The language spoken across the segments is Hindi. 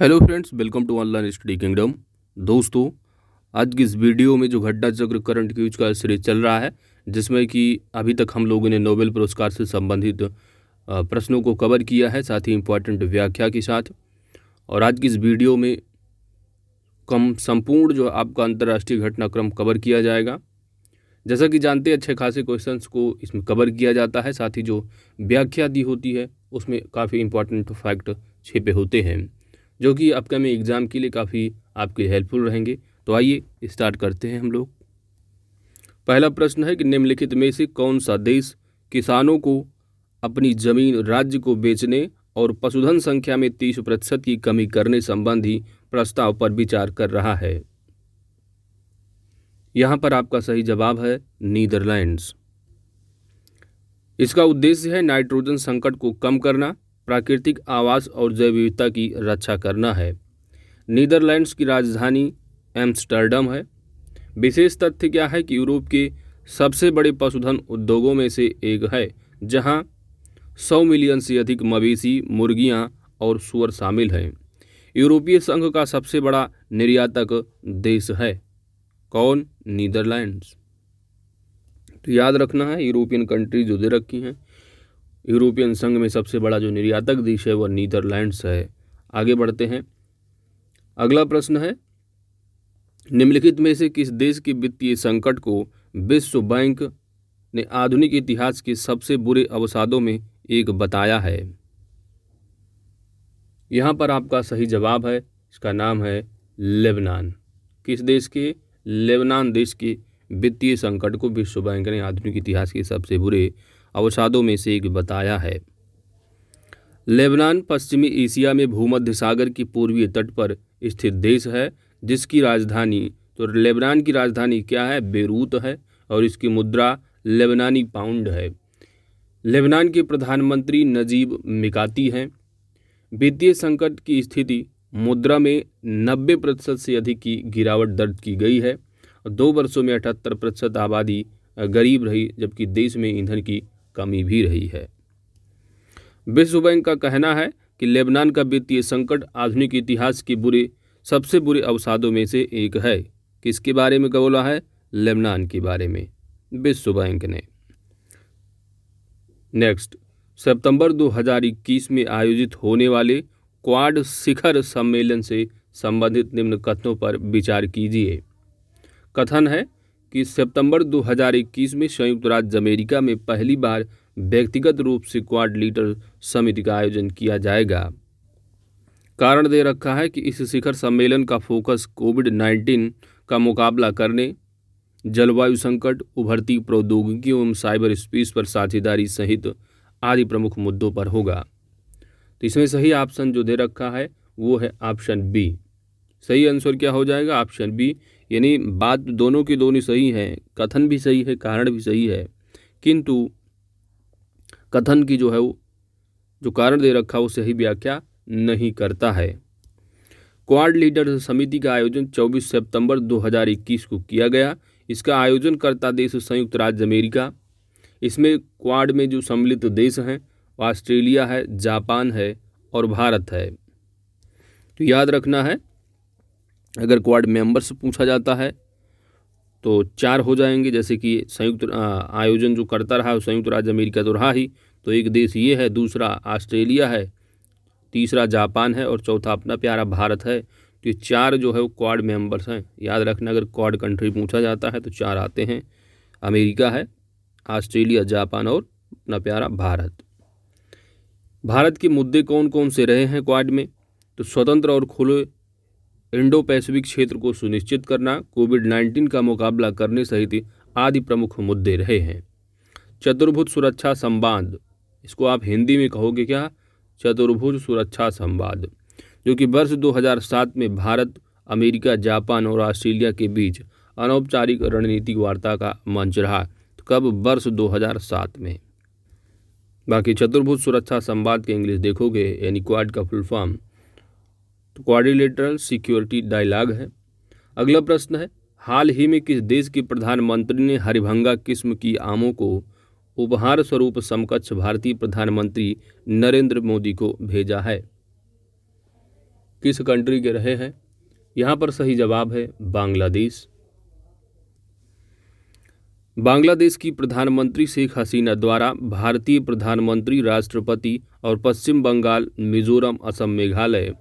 Hello friends, welcome to online study kingdom. दोस्तों, आज की इस वीडियो में जो घटना चक्र करंट क्यूज का सीरीज चल रहा है, जिसमें कि अभी तक हम लोगों ने नोबेल पुरस्कार से संबंधित प्रश्नों को कवर किया है, साथ ही इम्पोर्टेंट व्याख्या के साथ। और आज की इस वीडियो में कम संपूर्ण जो आपका अंतर्राष्ट्रीय घटनाक्रम कवर किया जाएगा। जैसा कि जानते हैं, अच्छे खासे क्वेश्चंस को इसमें कवर किया जाता है, साथ ही जो व्याख्या दी होती है उसमें काफ़ी इंपॉर्टेंट फैक्ट छिपे होते हैं, जो कि अपकमिंग एग्ज़ाम के लिए काफ़ी आपके हेल्पफुल रहेंगे। तो आइए स्टार्ट करते हैं हम लोग। पहला प्रश्न है कि निम्नलिखित में से कौन सा देश किसानों को अपनी जमीन राज्य को बेचने और पशुधन संख्या में 30% की कमी करने संबंधी प्रस्ताव पर विचार कर रहा है। यहाँ पर आपका सही जवाब है नीदरलैंड्स। इसका उद्देश्य है नाइट्रोजन संकट को कम करना, प्राकृतिक आवास और जैव विविधता की रक्षा करना है। नीदरलैंड्स की राजधानी एम्स्टर्डम है। विशेष तथ्य क्या है कि यूरोप के सबसे बड़े पशुधन उद्योगों में से एक है, जहां 100 मिलियन से अधिक मवेशी, मुर्गियां और सूअर शामिल हैं। यूरोपीय संघ का सबसे बड़ा निर्यातक देश है कौन? नीदरलैंड्स। तो याद रखना है, यूरोपियन कंट्री जो दे रखी हैं, यूरोपियन संघ में सबसे बड़ा जो निर्यातक देश है वह नीदरलैंड्स है। आगे बढ़ते हैं। अगला प्रश्न है, निम्नलिखित में से किस देश के वित्तीय संकट को विश्व बैंक ने आधुनिक इतिहास के सबसे बुरे अवसादों में एक बताया है? यहाँ पर आपका सही जवाब है, इसका नाम है लेबनान। किस देश के? लेबनान देश के वित्तीय संकट को विश्व बैंक ने आधुनिक इतिहास के सबसे बुरे अवसादों में से एक बताया है। लेबनान पश्चिमी एशिया में भूमध्य सागर के पूर्वी तट पर स्थित देश है, जिसकी राजधानी, तो लेबनान की राजधानी क्या है? बेरूत है, और इसकी मुद्रा लेबनानी पाउंड है। लेबनान के प्रधानमंत्री नजीब मिकाती हैं। वित्तीय संकट की स्थिति, मुद्रा में 90% से अधिक की गिरावट दर्ज की गई है। 2 वर्षों में 78% आबादी गरीब रही, जबकि देश में ईंधन की कमी भी रही है। विश्व बैंक का कहना है कि लेबनान का वित्तीय संकट आधुनिक इतिहास के सबसे बुरे अवसादों में से एक है। किसके बारे में बोला है? लेबनान के बारे में विश्व बैंक ने। नेक्स्ट, सितंबर 2021 में आयोजित होने वाले क्वाड शिखर सम्मेलन से संबंधित निम्न कथनों पर विचार कीजिए। कथन है कि सितंबर 2021 में संयुक्त राज्य अमेरिका में पहली बार व्यक्तिगत रूप से क्वाड लीडर समिति का आयोजन किया जाएगा। कारण दे रखा है कि इस शिखर सम्मेलन का फोकस कोविड-19 का मुकाबला करने, जलवायु संकट, उभरती प्रौद्योगिकियों एवं साइबर स्पेस पर साझेदारी सहित आदि प्रमुख मुद्दों पर होगा। तो इसमें सही ऑप्शन जो दे रखा है वो है ऑप्शन बी। सही आंसर क्या हो जाएगा? Option B. यानी बात दोनों की दोनों सही है, कथन भी सही है, कारण भी सही है, किंतु कथन की जो है वो जो कारण दे रखा वो सही व्याख्या नहीं करता है। क्वाड लीडर समिति का आयोजन 24 सितंबर 2021 को किया गया। इसका आयोजन करता देश संयुक्त राज्य अमेरिका। इसमें क्वाड में जो सम्मिलित देश हैं वो ऑस्ट्रेलिया है, जापान है और भारत है। तो याद रखना है, अगर क्वाड मेंबर्स पूछा जाता है तो 4 हो जाएंगे, जैसे कि संयुक्त आयोजन जो करता रहा संयुक्त राज्य अमेरिका तो रहा ही, तो एक देश ये है, दूसरा ऑस्ट्रेलिया है, तीसरा जापान है और चौथा अपना प्यारा भारत है। तो ये 4 जो है वो क्वाड मेंबर्स हैं। याद रखना, अगर क्वाड कंट्री पूछा जाता है तो 4 आते हैं, अमेरिका है, ऑस्ट्रेलिया, जापान और अपना प्यारा भारत। भारत के मुद्दे कौन कौन से रहे हैं क्वाड में? तो स्वतंत्र और खुले इंडो पैसिफिक क्षेत्र को सुनिश्चित करना, कोविड-19 का मुकाबला करने सहित आदि प्रमुख मुद्दे रहे हैं। चतुर्भुज सुरक्षा संवाद, इसको आप हिंदी में कहोगे क्या? चतुर्भुज सुरक्षा संवाद, जो कि वर्ष 2007 में भारत, अमेरिका, जापान और ऑस्ट्रेलिया के बीच अनौपचारिक रणनीतिक वार्ता का मंच रहा। तो कब? वर्ष 2007 में। बाकी चतुर्भुज सुरक्षा संवाद के इंग्लिश देखोगे, यानी क्वाड का फुल फॉर्म तो क्वाड्रिलेटरल सिक्योरिटी डायलॉग है। अगला प्रश्न है, हाल ही में किस देश के प्रधानमंत्री ने हरिभंगा किस्म की आमों को उपहार स्वरूप समकक्ष भारतीय प्रधानमंत्री नरेंद्र मोदी को भेजा है? किस कंट्री के रहे हैं? यहाँ पर सही जवाब है बांग्लादेश। बांग्लादेश की प्रधानमंत्री शेख हसीना द्वारा भारतीय प्रधानमंत्री, राष्ट्रपति और पश्चिम बंगाल, मिजोरम, असम, मेघालय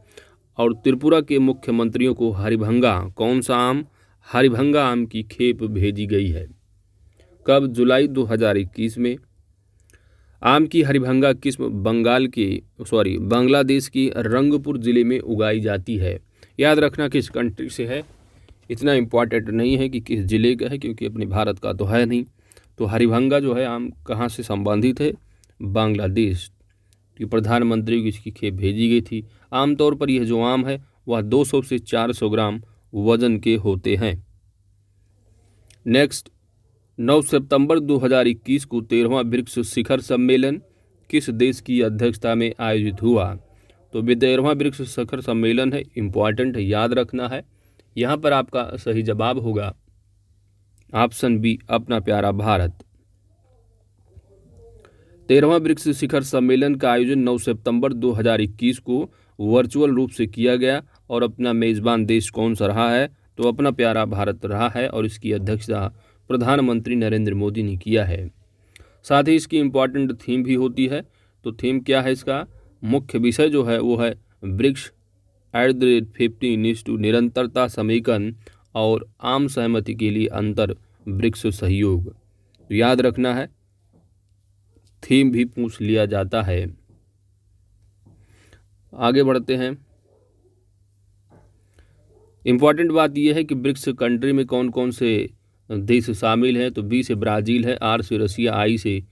और त्रिपुरा के मुख्यमंत्रियों को हरिभंगा, कौन सा आम? हरिभंगा आम की खेप भेजी गई है। कब? जुलाई 2021 में। आम की हरिभंगा किस्म बांग्लादेश की रंगपुर जिले में उगाई जाती है। याद रखना किस कंट्री से है, इतना इम्पॉर्टेंट नहीं है कि किस जिले का है, क्योंकि अपने भारत का तो है नहीं। तो हरिभंगा जो है आम कहाँ से संबंधित है? बांग्लादेश की प्रधानमंत्री को इसकी खेप भेजी गई थी। आमतौर पर यह जो आम है वह 200 से 400 ग्राम वजन के होते हैं। नेक्स्ट, 9 सितंबर 2021 को 13वां ब्रिक्स शिखर सम्मेलन किस देश की अध्यक्षता में आयोजित हुआ? तो 13वां ब्रिक्स शिखर सम्मेलन है, इम्पॉर्टेंट है, याद रखना है। यहाँ पर आपका सही जवाब होगा ऑप्शन बी, अपना प्यारा भारत। 13वां ब्रिक्स शिखर सम्मेलन का आयोजन 9 सितंबर 2021 को वर्चुअल रूप से किया गया और अपना मेजबान देश कौन सा रहा है? तो अपना प्यारा भारत रहा है और इसकी अध्यक्षता प्रधानमंत्री नरेंद्र मोदी ने किया है। साथ ही इसकी इम्पॉर्टेंट थीम भी होती है। तो थीम क्या है इसका? मुख्य विषय जो है वो है ब्रिक्स @50 निरंतरता, समेकन और आम सहमति के लिए अंतर ब्रिक्स सहयोग। तो याद रखना है, थीम भी पूछ लिया जाता है। आगे बढ़ते हैं। इम्पॉर्टेंट बात यह है कि ब्रिक्स कंट्री में कौन कौन से देश शामिल हैं। तो बी से ब्राज़ील है, आर से रसिया, आई से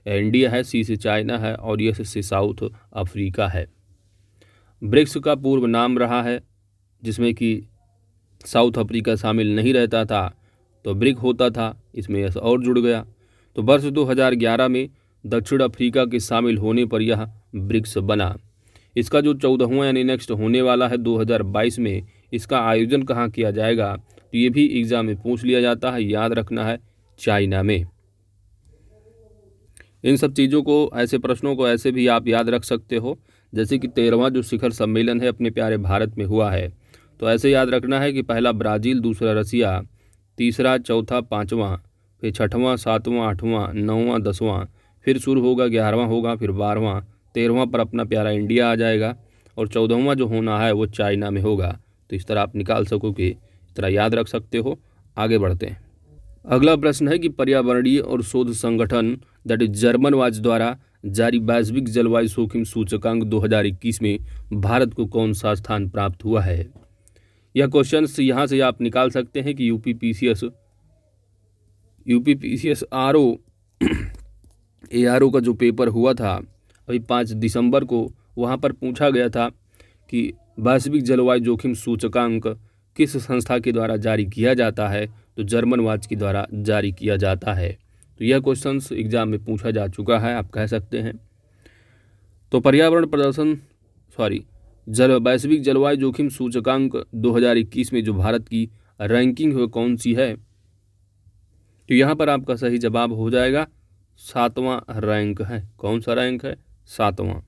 इंडिया है, सी से चाइना है और एस से साउथ अफ्रीका है। ब्रिक्स का पूर्व नाम रहा है, जिसमें कि साउथ अफ्रीका शामिल नहीं रहता था तो ब्रिक होता था, इसमें एस और जुड़ गया। तो वर्ष 2011 में दक्षिण अफ्रीका के शामिल होने पर यह ब्रिक्स बना। इसका जो 14वां यानी नेक्स्ट होने वाला है 2022 में, इसका आयोजन कहाँ किया जाएगा? तो ये भी एग्जाम में पूछ लिया जाता है, याद रखना है चाइना में। इन सब चीज़ों को, ऐसे प्रश्नों को ऐसे भी आप याद रख सकते हो, जैसे कि 13वां जो शिखर सम्मेलन है अपने प्यारे भारत में हुआ है। तो ऐसे याद रखना है कि पहला ब्राज़ील, दूसरा रसिया, तीसरा, चौथा, पाँचवां, फिर छठवां, सातवां, आठवां, नौवां, 10वां, फिर शुरू होगा 11वां होगा, फिर 12वां, 13वां पर अपना प्यारा इंडिया आ जाएगा और 14वां जो होना है वो चाइना में होगा। तो इस तरह आप निकाल सकोगे, इस तरह याद रख सकते हो। आगे बढ़ते हैं। अगला प्रश्न है कि पर्यावरणीय और शोध संगठन दैट इज जर्मन वाच द्वारा जारी वैश्विक जलवायु जोखिम सूचकांक 2021 में भारत को कौन सा स्थान प्राप्त हुआ है? यह क्वेश्चन यहाँ से आप निकाल सकते हैं कि यूपीपीसीएस ARO का जो पेपर हुआ था अभी 5 दिसंबर को, वहाँ पर पूछा गया था कि वैश्विक जलवायु जोखिम सूचकांक किस संस्था के द्वारा जारी किया जाता है? तो जर्मन वाच के द्वारा जारी किया जाता है। तो यह क्वेश्चन एग्जाम में पूछा जा चुका है, आप कह सकते हैं। तो पर्यावरण प्रदर्शन वैश्विक जलवायु जोखिम सूचकांक 2021 में जो भारत की रैंकिंग है कौन सी है? तो यहाँ पर आपका सही जवाब हो जाएगा 7वां रैंक है। कौन सा रैंक है? 7वां।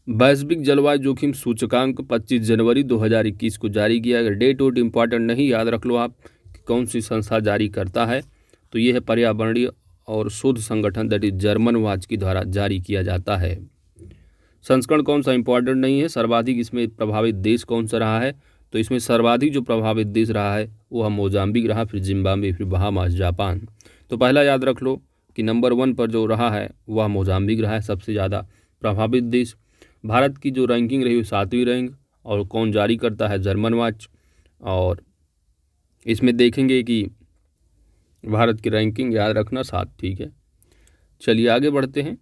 वैश्विक जलवायु जोखिम सूचकांक 25 जनवरी 2021 को जारी किया गया। डेट वोट इंपॉर्टेंट नहीं, याद रख लो आप कि कौन सी संस्था जारी करता है। तो ये है पर्यावरणीय और शोध संगठन दैट इज जर्मन वाच के द्वारा जारी किया जाता है। संस्करण कौन सा इंपॉर्टेंट नहीं है। सर्वाधिक इसमें प्रभावित देश कौन सा रहा है? तो इसमें सर्वाधिक जो प्रभावित देश रहा है वो मोजाम्बिक रहा, फिर जिम्बाब्वे, फिर बहामास, जापान। तो पहला याद रख लो कि नंबर 1 पर जो रहा है वह मोजाम्बिक रहा है, सबसे ज़्यादा प्रभावित देश। भारत की जो रैंकिंग रही 7वीं रैंक, और कौन जारी करता है? German watch. और इसमें देखेंगे कि भारत की रैंकिंग याद रखना 7, ठीक है। चलिए आगे बढ़ते हैं।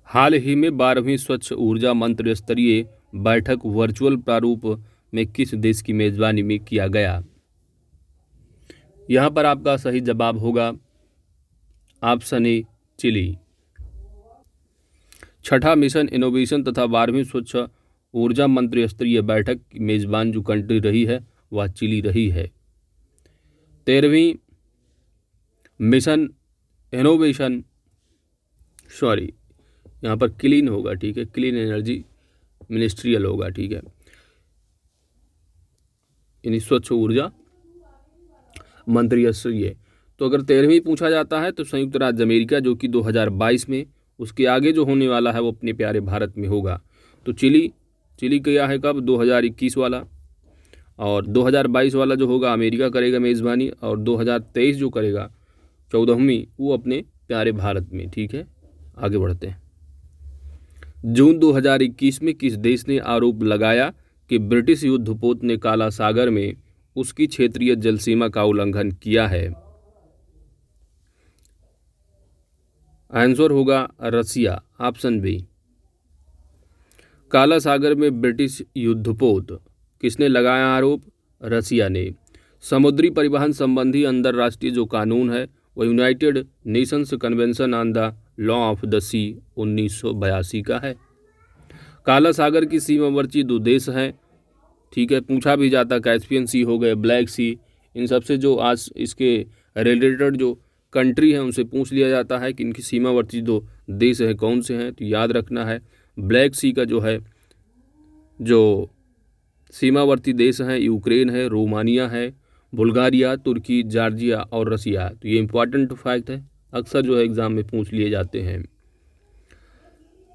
हाल ही में 12वीं स्वच्छ ऊर्जा मंत्री स्तरीय बैठक वर्चुअल प्रारूप में किस देश की मेजबानी में किया गया? यहाँ पर आपका सही जवाब होगा ऑप्शन ए, चिली। छठा मिशन इनोवेशन तथा 12वीं स्वच्छ ऊर्जा मंत्री स्तरीय बैठक की मेजबान जो कंट्री रही है वह चिली रही है। 13वीं मिशन इनोवेशन यहाँ पर क्लीन होगा, ठीक है, क्लीन एनर्जी मिनिस्ट्रियल होगा, ठीक है, यानी स्वच्छ ऊर्जा मंत्रिस्तरीय। तो अगर 13वीं पूछा जाता है तो संयुक्त राज्य अमेरिका, जो कि 2022 में, उसके आगे जो होने वाला है वो अपने प्यारे भारत में होगा। तो चिली किया है कब, 2021 वाला, और 2022 वाला जो होगा अमेरिका करेगा मेज़बानी, और 2023 जो करेगा 14वीं, वो अपने प्यारे भारत में, ठीक है। आगे बढ़ते हैं। जून 2021 में किस देश ने आरोप लगाया कि ब्रिटिश युद्धपोत ने काला सागर में उसकी क्षेत्रीय जलसीमा का उल्लंघन किया है? आंसर होगा रसिया, ऑप्शन बी। काला सागर में ब्रिटिश युद्धपोत किसने लगाया आरोप? रसिया ने। समुद्री परिवहन संबंधी अंतर्राष्ट्रीय जो कानून है वो United Nations Convention on the law of the sea 1982 का है। काला सागर की सीमावर्ती 2 देश हैं, ठीक है। पूछा भी जाता, कैस्पियन सी हो गए, ब्लैक सी, इन सबसे जो आज इसके रिलेटेड जो कंट्री हैं उनसे पूछ लिया जाता है कि इनकी सीमावर्ती 2 देश हैं कौन से हैं। तो याद रखना है, ब्लैक सी का जो है जो सीमावर्ती देश हैं यूक्रेन है, रोमानिया है, बुल्गारिया, तुर्की, जॉर्जिया और रसिया। तो ये इंपॉर्टेंट फैक्ट है, अक्सर जो है एग्जाम में पूछ लिए जाते हैं।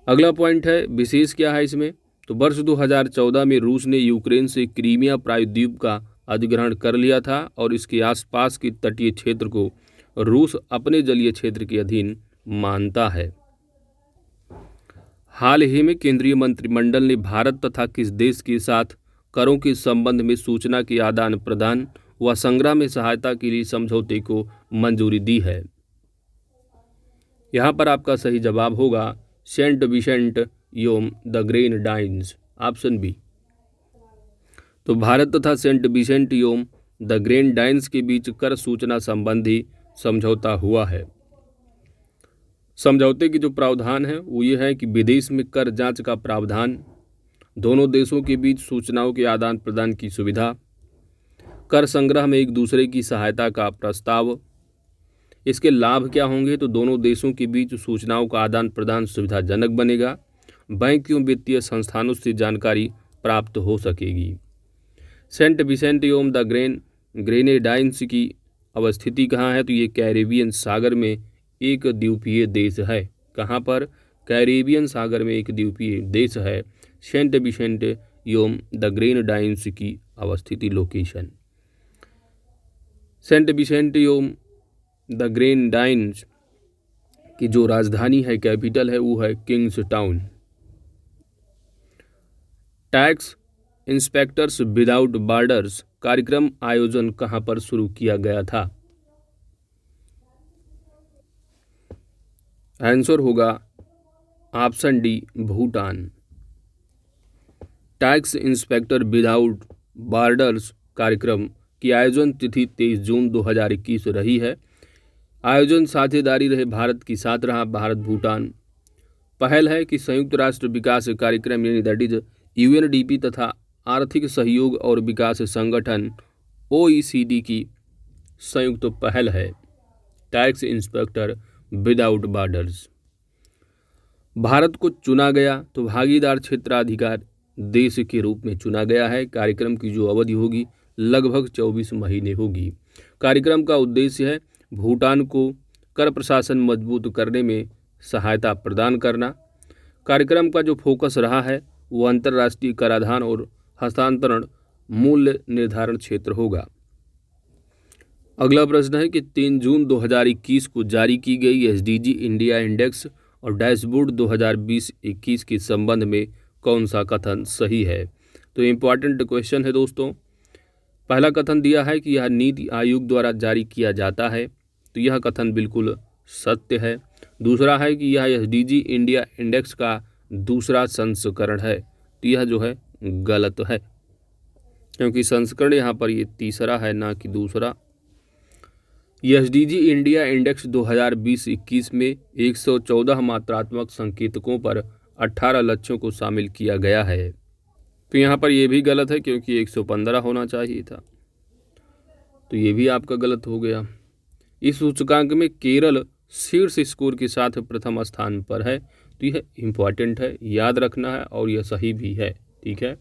अगला पॉइंट है, विशेष क्या है इसमें? तो वर्ष 2014 में रूस ने यूक्रेन से क्रीमिया प्रायद्वीप का अधिग्रहण कर लिया था और इसके आसपास के तटीय क्षेत्र को रूस अपने जलीय क्षेत्र के अधीन मानता है। हाल ही में केंद्रीय मंत्रिमंडल ने भारत तथा किस देश के साथ करों के संबंध में सूचना के आदान प्रदान व संग्रह में सहायता के लिए समझौते को मंजूरी दी है? यहाँ पर आपका सही जवाब होगा सेंट विसेंट योम द ग्रेनडाइंस, ऑप्शन बी। तो भारत तथा सेंट विसेंट योम द ग्रेनडाइंस के बीच कर सूचना संबंधी समझौता हुआ है। समझौते की जो प्रावधान है वो ये है कि विदेश में कर जांच का प्रावधान, दोनों देशों के बीच सूचनाओं के आदान प्रदान की सुविधा, कर संग्रह में एक दूसरे की सहायता का प्रस्ताव। इसके लाभ क्या होंगे? तो दोनों देशों के बीच सूचनाओं का आदान प्रदान सुविधाजनक बनेगा, बैंक एवं वित्तीय संस्थानों से जानकारी प्राप्त हो सकेगी। सेंट विसेंट योम द ग्रेनेडाइंस की अवस्थिति कहाँ है? तो ये कैरेबियन सागर में एक द्वीपीय देश है। कहाँ पर? कैरेबियन सागर में एक द्वीपीय देश है सेंट विसेंट योम द ग्रेनडाइंस की अवस्थिति, लोकेशन। सेंट विसेंट योम द ग्रेनडाइंस की जो राजधानी है, कैपिटल है, वो है Kings town. Tax inspectors without borders कार्यक्रम आयोजन कहाँ पर शुरू किया गया था? आंसर होगा option D, Bhutan. Tax inspector without borders कार्यक्रम की आयोजन तिथि 23 जून 2021 रही है। आयोजन साझेदारी रहे भारत की साथ रहा भारत भूटान। पहल है कि संयुक्त राष्ट्र विकास कार्यक्रम यानी दैट इज यूएनडीपी तथा आर्थिक सहयोग और विकास संगठन OECD की संयुक्त पहल है tax inspector without borders. Bharat को चुना गया तो भागीदार क्षेत्राधिकार देश के रूप में चुना गया है। कार्यक्रम की जो अवधि होगी लगभग 24 महीने होगी। कार्यक्रम का उद्देश्य है भूटान को कर प्रशासन मजबूत करने में सहायता प्रदान करना। कार्यक्रम का जो फोकस रहा है वो अंतर्राष्ट्रीय कराधान और हस्तांतरण मूल्य निर्धारण क्षेत्र होगा। अगला प्रश्न है कि 3 जून 2021 को जारी की गई SDG इंडिया इंडेक्स और डैशबोर्ड 2020-21 के संबंध में कौन सा कथन सही है? तो इम्पॉर्टेंट क्वेश्चन है दोस्तों। पहला कथन दिया है कि यह नीति आयोग द्वारा जारी किया जाता है, तो यह कथन बिल्कुल सत्य है। दूसरा है कि यह SDG इंडिया इंडेक्स का दूसरा संस्करण है, तो यह जो है गलत है, क्योंकि संस्करण यहाँ पर ये तीसरा है ना कि दूसरा। SDG इंडिया इंडेक्स 2020-21 में 114 मात्रात्मक संकेतकों पर 18 लक्ष्यों को शामिल किया गया है, तो यहाँ पर यह भी गलत है क्योंकि 115 होना चाहिए था, तो ये भी आपका गलत हो गया। इस सूचकांक में केरल शीर्ष स्कोर के साथ प्रथम स्थान पर है, तो यह इम्पॉर्टेंट है, याद रखना है और यह सही भी है। ठीक है,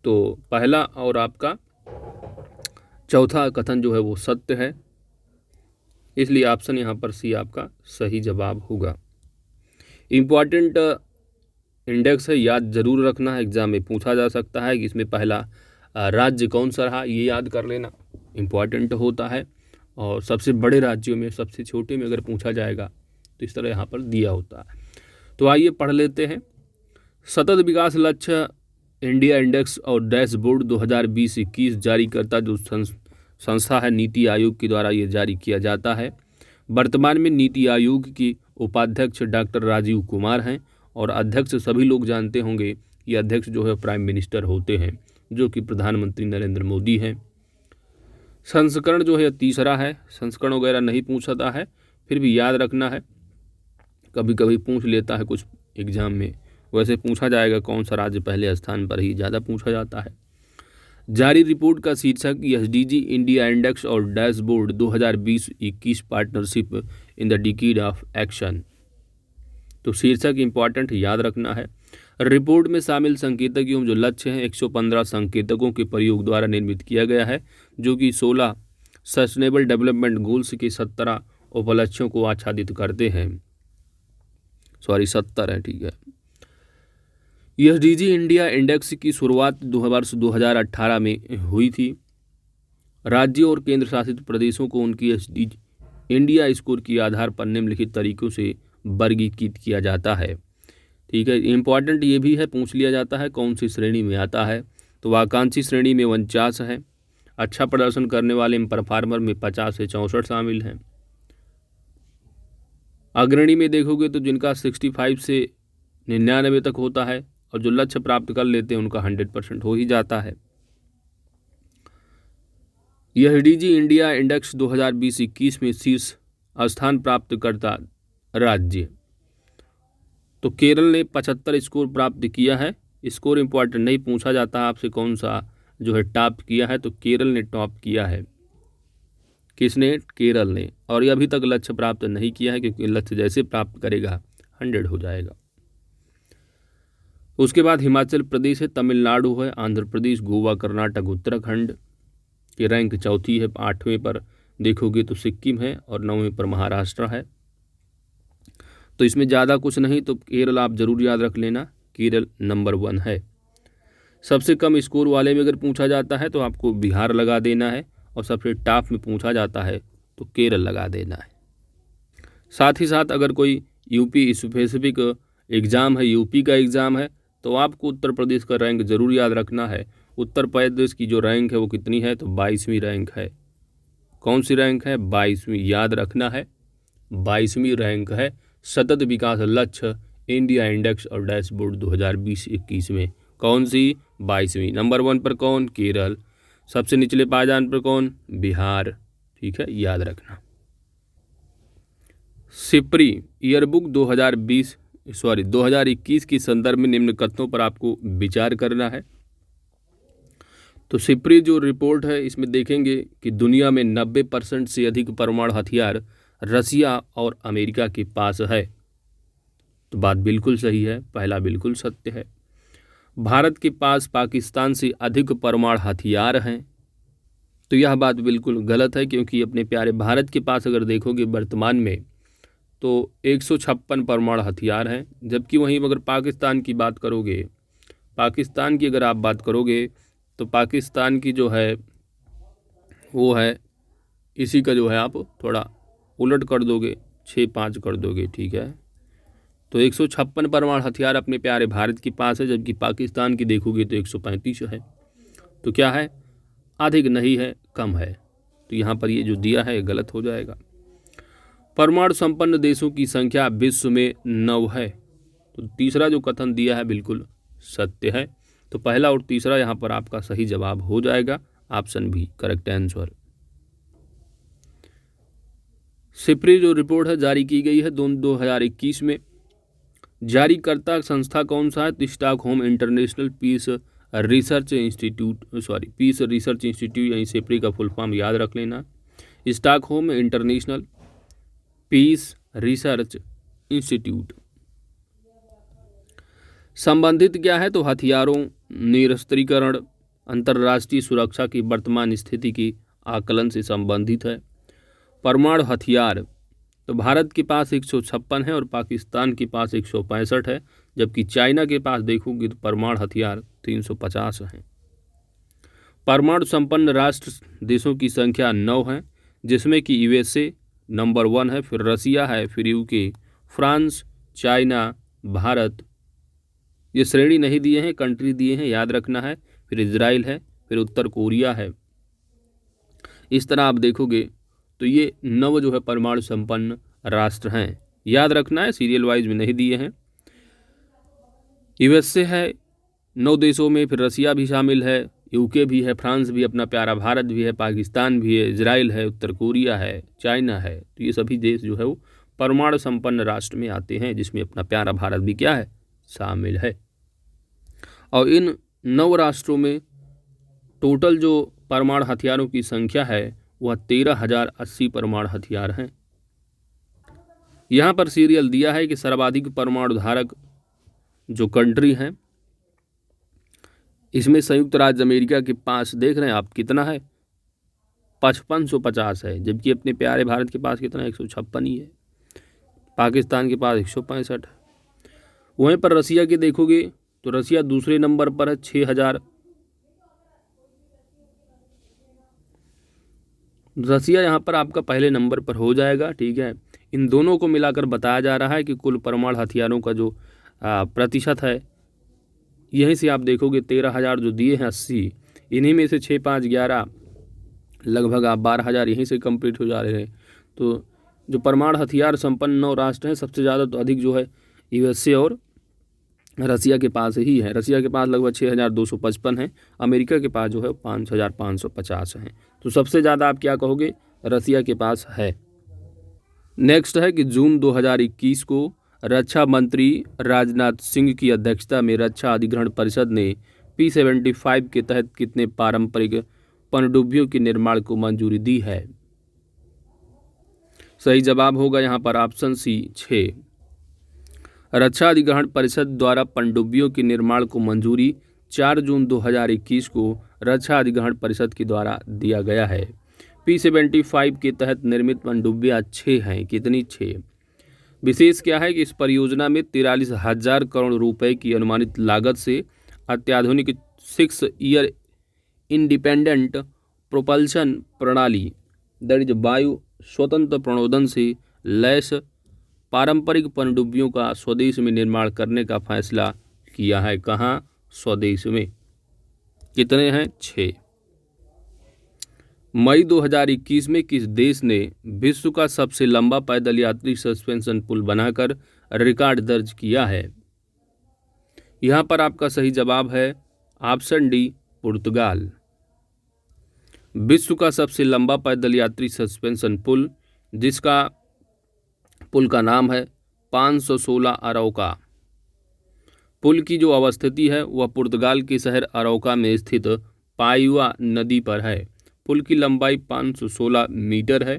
तो पहला और आपका चौथा कथन जो है वो सत्य है, इसलिए ऑप्शन यहाँ पर सी आपका सही जवाब होगा। इम्पॉर्टेंट इंडेक्स है, याद जरूर रखना है, एग्जाम में पूछा जा सकता है कि इसमें पहला राज्य कौन सा रहा, ये याद कर लेना, इम्पॉर्टेंट होता है। और सबसे बड़े राज्यों में सबसे छोटे में अगर पूछा जाएगा तो इस तरह यहाँ पर दिया होता है। तो आइए पढ़ लेते हैं। सतत विकास लक्ष्य इंडिया इंडेक्स और डैशबोर्ड 2020-21 जारी करता जो संस्था है नीति आयोग के द्वारा ये जारी किया जाता है। वर्तमान में नीति आयोग की उपाध्यक्ष डॉक्टर राजीव कुमार हैं और अध्यक्ष सभी लोग जानते होंगे, ये अध्यक्ष जो है प्राइम मिनिस्टर होते हैं, जो कि प्रधानमंत्री नरेंद्र मोदी हैं। संस्करण जो है तीसरा है, संस्करण वगैरह नहीं पूछता है, फिर भी याद रखना है, कभी कभी पूछ लेता है कुछ एग्जाम में, वैसे पूछा जाएगा कौन सा राज्य पहले स्थान पर ही ज़्यादा पूछा जाता है। जारी रिपोर्ट का शीर्षक एसडीजी इंडिया इंडेक्स और dashboard 2020-21 partnership in the decade of action. तो शीर्षक इंपॉर्टेंट याद रखना है। रिपोर्ट में शामिल संकेतक एवं जो लक्ष्य हैं 115 संकेतकों के प्रयोग द्वारा निर्मित किया गया है, जो कि 16 सस्टेनेबल डेवलपमेंट गोल्स के 17 उपलक्ष्यों को आच्छादित करते हैं। 70 है, ठीक है। एसडीजी इंडिया इंडेक्स की शुरुआत वर्ष 2018 में हुई थी। राज्यों और केंद्र शासित प्रदेशों को उनकी एसडीजी इंडिया स्कोर के आधार पर निम्नलिखित तरीकों से वर्गीकृत किया जाता है। ठीक है, इम्पॉर्टेंट ये भी है, पूछ लिया जाता है कौन सी श्रेणी में आता है। तो आकांक्षी श्रेणी में 49 है, अच्छा प्रदर्शन करने वाले परफार्मर में 50 से 64 शामिल हैं। अग्रणी में देखोगे तो जिनका 65 से 99 तक होता है और जो लक्ष्य प्राप्त कर लेते हैं उनका 100% हो ही जाता है। यह एसडीजी इंडिया इंडेक्स 2020-21 में शीर्ष स्थान प्राप्त करता राज्य, तो केरल ने 75 स्कोर प्राप्त किया है। स्कोर इंपॉर्टेंट नहीं, पूछा जाता है आपसे कौन सा जो है टॉप किया है, तो केरल ने टॉप किया है। किसने? केरल ने। और ये अभी तक लक्ष्य प्राप्त नहीं किया है, क्योंकि लक्ष्य जैसे प्राप्त करेगा 100 हो जाएगा। उसके बाद हिमाचल प्रदेश है, तमिलनाडु है, आंध्र प्रदेश, गोवा, कर्नाटक, उत्तराखंड की रैंक चौथी है। 8वें पर देखोगे तो सिक्किम है और 9वें पर महाराष्ट्र है। तो इसमें ज़्यादा कुछ नहीं, तो केरल आप जरूर याद रख लेना, केरल नंबर 1 है। सबसे कम स्कोर वाले में अगर पूछा जाता है तो आपको बिहार लगा देना है, और सबसे टॉप में पूछा जाता है तो केरल लगा देना है। साथ ही साथ अगर कोई यूपी स्पेसिफिक एग्ज़ाम है, यूपी का एग्ज़ाम है, तो आपको उत्तर प्रदेश का रैंक ज़रूर याद रखना है। उत्तर प्रदेश की जो रैंक है वो कितनी है? तो 22वीं रैंक है। कौन सी रैंक है? 22वीं, याद रखना है, 22वीं रैंक है सतत विकास लक्ष्य इंडिया इंडेक्स और डैशबोर्ड 2020-21 में। कौन सी? 22वीं। नंबर 1 पर कौन? केरल। सबसे निचले पायदान पर कौन? बिहार। ठीक है, याद रखना। सिप्री ईयरबुक 2021 के संदर्भ में निम्न कथनों पर आपको विचार करना है। तो सिप्री जो रिपोर्ट है इसमें देखेंगे कि दुनिया में 90% से अधिक परमाणु हथियार रसिया और अमेरिका के पास है। तो बात बिल्कुल सही है, पहला बिल्कुल सत्य है। भारत के पास पाकिस्तान से अधिक परमाणु हथियार हैं, तो यह बात बिल्कुल गलत है, क्योंकि अपने प्यारे भारत के पास अगर देखोगे वर्तमान में तो 156 परमाणु हथियार हैं, जबकि वहीं अगर पाकिस्तान की बात करोगे, पाकिस्तान की अगर आप बात करोगे तो पाकिस्तान की जो है वो है, इसी का जो है आप थोड़ा उलट कर दोगे, 6-5 कर दोगे, ठीक है। तो 156 परमाणु हथियार अपने प्यारे भारत के पास है, जबकि पाकिस्तान की देखोगे तो 135 है। तो क्या है? अधिक नहीं है, कम है। तो यहाँ पर ये जो दिया है गलत हो जाएगा। परमाणु संपन्न देशों की संख्या विश्व में 9 है। तो तीसरा जो कथन दिया है बिल्कुल सत्य है। तो पहला और तीसरा यहाँ पर आपका सही जवाब हो जाएगा, option B correct answer. SIPRI जो रिपोर्ट है जारी की गई है 2021 में। जारीकर्ता संस्था कौन सा है? तो Stockholm International Peace Research Institute, Peace Research Institute, यानी सिप्री का फुल फॉर्म याद रख लेना। Stockholm International Peace Research Institute. संबंधित क्या है, तो हथियारों, निरस्त्रीकरण, अंतर्राष्ट्रीय सुरक्षा की वर्तमान स्थिति की आकलन से संबंधित है। परमाणु हथियार, तो भारत के पास 156 है और पाकिस्तान के पास 165 है, जबकि चाइना के पास देखोगे तो परमाणु हथियार 350 हैं। परमाणु संपन्न राष्ट्र देशों की संख्या 9 है, जिसमें कि यूएसए नंबर 1 है, फिर रसिया है, फिर यूके, फ्रांस, चाइना, भारत। ये श्रेणी नहीं दिए हैं, कंट्री दिए हैं, याद रखना है। फिर इजराइल है, फिर उत्तर कोरिया है। इस तरह आप देखोगे तो ये 9 जो है परमाणु संपन्न राष्ट्र हैं, याद रखना है, सीरियल वाइज में नहीं दिए हैं। यूएसए है 9 देशों में, फिर रसिया भी शामिल है, यूके भी है, फ्रांस भी अपना प्यारा, भारत भी है, पाकिस्तान भी है, इजराइल है, उत्तर कोरिया है, चाइना है। तो ये सभी देश जो है वो परमाणु संपन्न राष्ट्र में आते हैं, जिसमें अपना प्यारा भारत भी क्या है, शामिल है। और इन 9 राष्ट्रों में टोटल जो परमाणु हथियारों की संख्या है वह 13,080 परमाणु हथियार हैं। यहाँ पर सीरियल दिया है कि सर्वाधिक परमाणु धारक जो कंट्री हैं, इसमें संयुक्त राज्य अमेरिका के पास देख रहे हैं आप कितना है, 5550 है, जबकि अपने प्यारे भारत के पास कितना 156 ही है। पाकिस्तान के पास 165 है। वहीं पर रसिया के देखोगे तो रसिया दूसरे नंबर पर है 6000। रसिया यहाँ पर आपका पहले नंबर पर हो जाएगा, ठीक है। इन दोनों को मिलाकर बताया जा रहा है कि कुल परमाणु हथियारों का जो प्रतिशत है, यहीं से आप देखोगे 13,000 जो दिए हैं 80, इन्हीं में से 6, 5, 11 लगभग आप 12,000 यहीं से कंप्लीट हो जा रहे हैं। तो जो परमाणु हथियार संपन्न 9 राष्ट्र हैं, सबसे ज़्यादा तो अधिक जो है यूएसए और रसिया के पास ही है। रसिया के पास लगभग 6,255 है, अमेरिका के पास जो है 5,550 हैं। तो सबसे ज़्यादा आप क्या कहोगे, रसिया के पास है। नेक्स्ट है कि जून 2021 को रक्षा मंत्री राजनाथ सिंह की अध्यक्षता में रक्षा अधिग्रहण परिषद ने P-75 के तहत कितने पारंपरिक पनडुब्बियों के निर्माण को मंजूरी दी है। सही जवाब होगा यहाँ पर ऑप्शन सी 6। रक्षा अधिग्रहण परिषद द्वारा पनडुब्बियों के निर्माण को मंजूरी 4 जून 2021 को रक्षा अधिग्रहण परिषद के द्वारा दिया गया है। P-75 के तहत निर्मित पनडुब्बियां 6 हैं। कितनी? 6। विशेष क्या है कि इस परियोजना में 43,000 करोड़ रुपए की अनुमानित लागत से अत्याधुनिक 6 ईयर इंडिपेंडेंट प्रोपल्शन प्रणाली दैट इज वायु स्वतंत्र प्रणोदन से लैस पारंपरिक पनडुब्बियों का स्वदेश में निर्माण करने का फैसला किया है। कहाँ? स्वदेश में। कितने हैं? 6। मई 2021 में किस देश ने विश्व का सबसे लंबा पैदल यात्री सस्पेंशन पुल बनाकर रिकॉर्ड दर्ज किया है? यहां पर आपका सही जवाब है ऑप्शन डी, पुर्तगाल। विश्व का सबसे लंबा पैदल यात्री सस्पेंशन पुल, जिसका पुल का नाम है 516 अरौका। पुल की जो अवस्थिति है वह पुर्तगाल के शहर अरौका में स्थित पाइवा नदी पर है। पुल की लंबाई 516 मीटर है।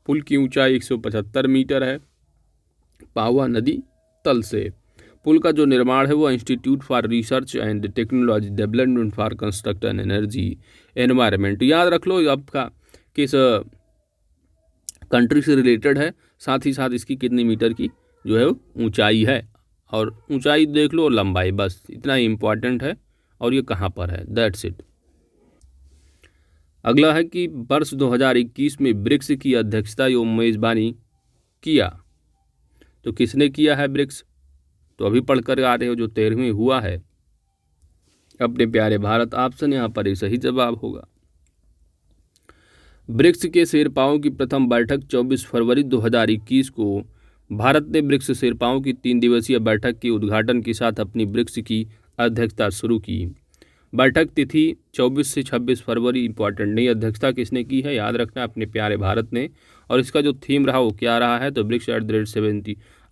पुल की ऊंचाई 175 मीटर है पावा नदी तल से। पुल का जो निर्माण है वो institute for research and technology development for construction energy environment, याद रख लो आपका किस कंट्री से रिलेटेड है, साथ ही साथ इसकी कितनी मीटर की जो है ऊंचाई है, और ऊंचाई देख लो, लंबाई, बस इतना ही इम्पॉर्टेंट है। और ये कहाँ पर है, दैट्स इट। अगला है कि वर्ष 2021 में ब्रिक्स की अध्यक्षता एवं मेजबानी किया, तो किसने किया है ब्रिक्स? तो अभी पढ़कर आ रहे हो जो 13वें हुआ है अपने प्यारे भारत। ऑप्शन यहाँ पर सही जवाब होगा। ब्रिक्स के शेरपाओं की प्रथम बैठक 24 फरवरी 2021 को भारत ने ब्रिक्स शेरपाओं की 3 दिवसीय बैठक के उद्घाटन के साथ अपनी ब्रिक्स की अध्यक्षता शुरू की। बैठक तिथि 24 से 26 फरवरी, इंपॉर्टेंट नहीं। अध्यक्षता किसने की है, याद रखना, अपने प्यारे भारत ने। और इसका जो थीम रहा वो क्या रहा है, तो ब्रिक्स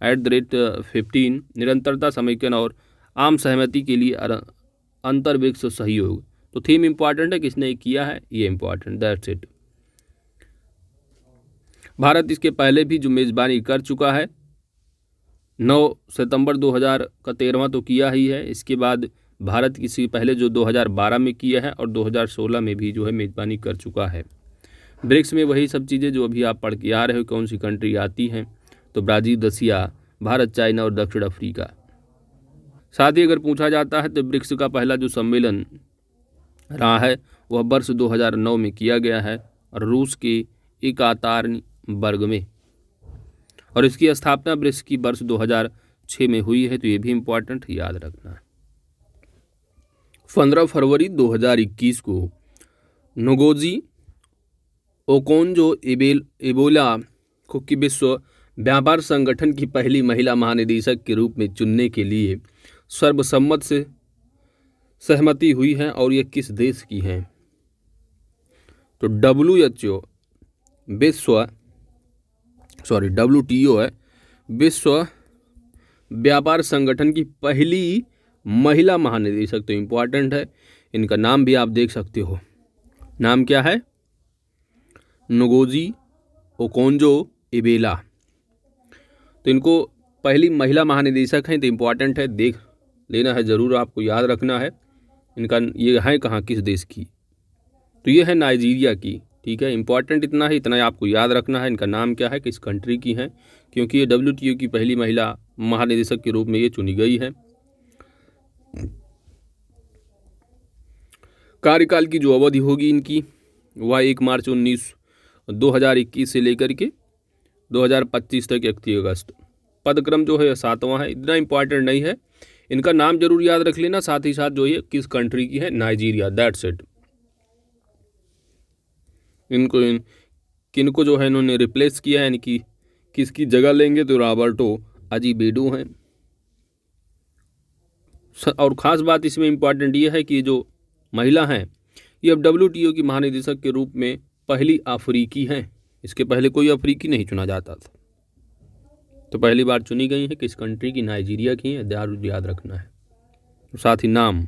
@15 निरंतरता, समेकन और आम सहमति के लिए अंतर ब्रिक्स सहयोग। तो थीम इंपॉर्टेंट है, किसने किया है, ये इंपॉर्टेंट, दैट्स इट। भारत इसके पहले भी जो मेज़बानी कर चुका है 9 सितंबर 2000 का 13वां तो किया ही है। इसके बाद भारत किसी पहले जो 2012 में किया है और 2016 में भी जो है मेज़बानी कर चुका है। ब्रिक्स में वही सब चीज़ें जो अभी आप पढ़ के आ रहे हो, कौन सी कंट्री आती हैं, तो ब्राज़ील, रसिया, भारत, चाइना और दक्षिण अफ्रीका। साथ ही अगर पूछा जाता है तो ब्रिक्स का पहला जो सम्मेलन रहा है वह वर्ष 2009 में किया गया है और रूस के एकातर्नबर्ग में, और इसकी स्थापना ब्रिक्स की वर्ष 2006 में हुई है। तो ये भी इम्पोर्टेंट याद रखना है। 15 फरवरी 2021 को नोगोजी ओकोंजो-इवेला को की विश्व व्यापार संगठन की पहली महिला महानिदेशक के रूप में चुनने के लिए सर्वसम्मत से सहमति हुई है, और ये किस देश की हैं? तो WTO है, विश्व व्यापार संगठन की पहली महिला महानिदेशक। तो इम्पॉर्टेंट है, इनका नाम भी आप देख सकते हो। नाम क्या है? नोगोजी ओकोंजो-इवेला। तो इनको पहली महिला महानिदेशक हैं, तो इम्पॉर्टेंट है, देख लेना है, ज़रूर आपको याद रखना है। इनका ये है कहाँ, किस देश की? तो ये है नाइजीरिया की। ठीक है, इम्पॉर्टेंट इतना ही, इतना ही आपको याद रखना है। इनका नाम क्या है, किस कंट्री की हैं, क्योंकि ये WTO की पहली महिला महानिदेशक के रूप में ये चुनी गई है। कार्यकाल की जो अवधि होगी इनकी वह 1 मार्च 2021 से लेकर के 2025 तक 31 अगस्त। पदक्रम जो है 7वां है, इतना इम्पॉर्टेंट नहीं है। इनका नाम जरूर याद रख लेना, साथ ही साथ जो ये किस कंट्री की है, नाइजीरिया, दैट्स इट। किनको जो है इन्होंने रिप्लेस किया है, यानी कि किसकी जगह लेंगे, तो रॉबर्टो अजीबेडो हैं। और ख़ास बात इसमें इम्पॉर्टेंट ये है कि जो महिला हैं ये अब WTO की महानिदेशक के रूप में पहली अफ्रीकी हैं। इसके पहले कोई अफ्रीकी नहीं चुना जाता था, तो पहली बार चुनी गई है। किस कंट्री की? नाइजीरिया की है, याद रखना है। साथ ही नाम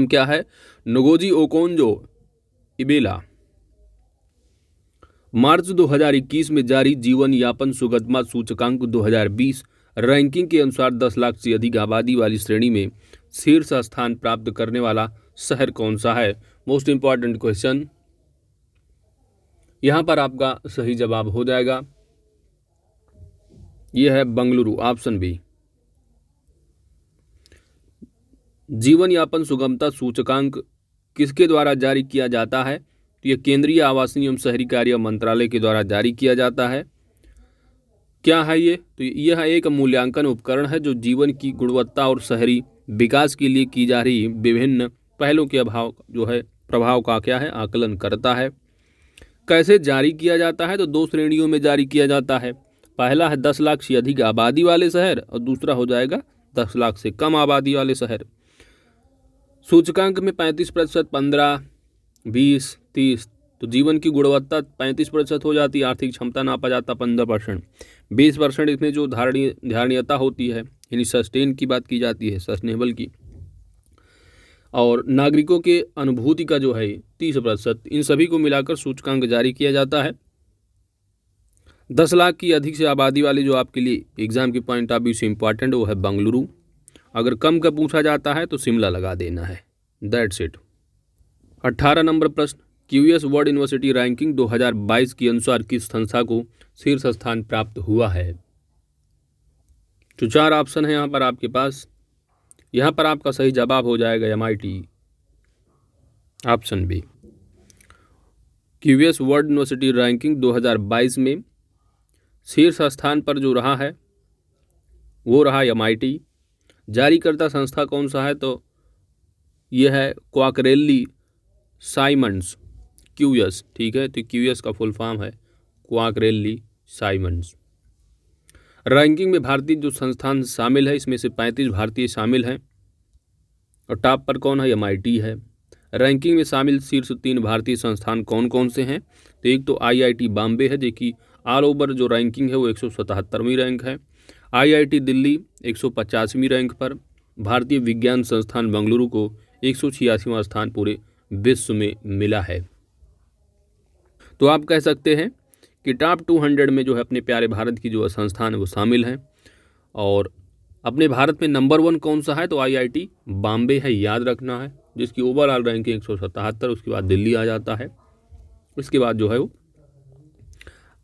क्या है? नोगोजी ओकोंजो-इवेला। मार्च 2021 में जारी जीवन यापन सुगमता सूचकांक 2020 रैंकिंग के अनुसार 10 लाख से अधिक आबादी वाली श्रेणी में शीर्ष स्थान प्राप्त करने वाला शहर कौन सा है? Most important question. यहां पर आपका सही जवाब हो जाएगा, यह है बंगलुरु, ऑप्शन बी। जीवन यापन सुगमता सूचकांक किसके द्वारा जारी किया जाता है? तो यह केंद्रीय आवासीय एवं शहरी कार्य मंत्रालय के द्वारा जारी किया जाता है। क्या है ये? तो यह एक मूल्यांकन उपकरण है जो जीवन की गुणवत्ता और शहरी विकास के लिए की जा रही विभिन्न पहलों के प्रभाव का क्या है, आकलन करता है। कैसे जारी किया जाता है? तो 2 श्रेणियों में जारी किया जाता है। पहला है 10 लाख से अधिक आबादी वाले शहर, और दूसरा हो जाएगा 10 लाख से कम आबादी वाले शहर। सूचकांक में 35%, 15, 20, 30, तो जीवन की गुणवत्ता 35% हो जाती है। आर्थिक क्षमता नापा जाता 15%, 20% इसमें जो धारणीयता होती है, यानी सस्टेन की बात की जाती है, सस्टेनेबल की, और नागरिकों के अनुभूति का जो है 30%। इन सभी को मिलाकर सूचकांक जारी किया जाता है। 10 लाख की अधिक से आबादी वाले जो आपके लिए एग्जाम के पॉइंट ऑफ व्यू से इम्पॉर्टेंट, वो है बंगलुरु। अगर कम का पूछा जाता है तो शिमला लगा देना है, दैट्स इट। 18 नंबर प्रश्न, QS वर्ल्ड यूनिवर्सिटी रैंकिंग 2022 के अनुसार किस संस्था को शीर्ष स्थान प्राप्त हुआ है? तो 4 ऑप्शन है यहाँ पर आपके पास। यहाँ पर आपका सही जवाब हो जाएगा MIT, option B. QS World University ranking 2022 में शीर्ष स्थान पर जो रहा है वो रहा MIT। जारीकर्ता संस्था कौन सा है? तो यह है क्वाकरेली साइमंड्स, QS। ठीक है, तो QS का फुल फॉर्म है क्वाकरेली साइमंड्स। रैंकिंग में भारतीय जो संस्थान शामिल है, इसमें से 35 भारतीय शामिल हैं, और टॉप पर कौन है? MIT है। रैंकिंग में शामिल शीर्ष 3 भारतीय संस्थान कौन कौन से हैं? तो एक तो IIT बॉम्बे है, जो कि ऑल ओवर जो रैंकिंग है वो 177वीं रैंक है। IIT दिल्ली 185वीं रैंक पर। भारतीय विज्ञान संस्थान बेंगलुरु को 186वां स्थान पूरे विश्व में मिला है। तो आप कह सकते हैं कि टॉप 200 में जो है अपने प्यारे भारत की जो संस्थान है वो शामिल हैं। और अपने भारत में नंबर 1 कौन सा है, तो IIT बॉम्बे है, याद रखना है, जिसकी ओवरऑल रैंकिंग 177, उसके बाद दिल्ली आ जाता है। उसके बाद जो है वो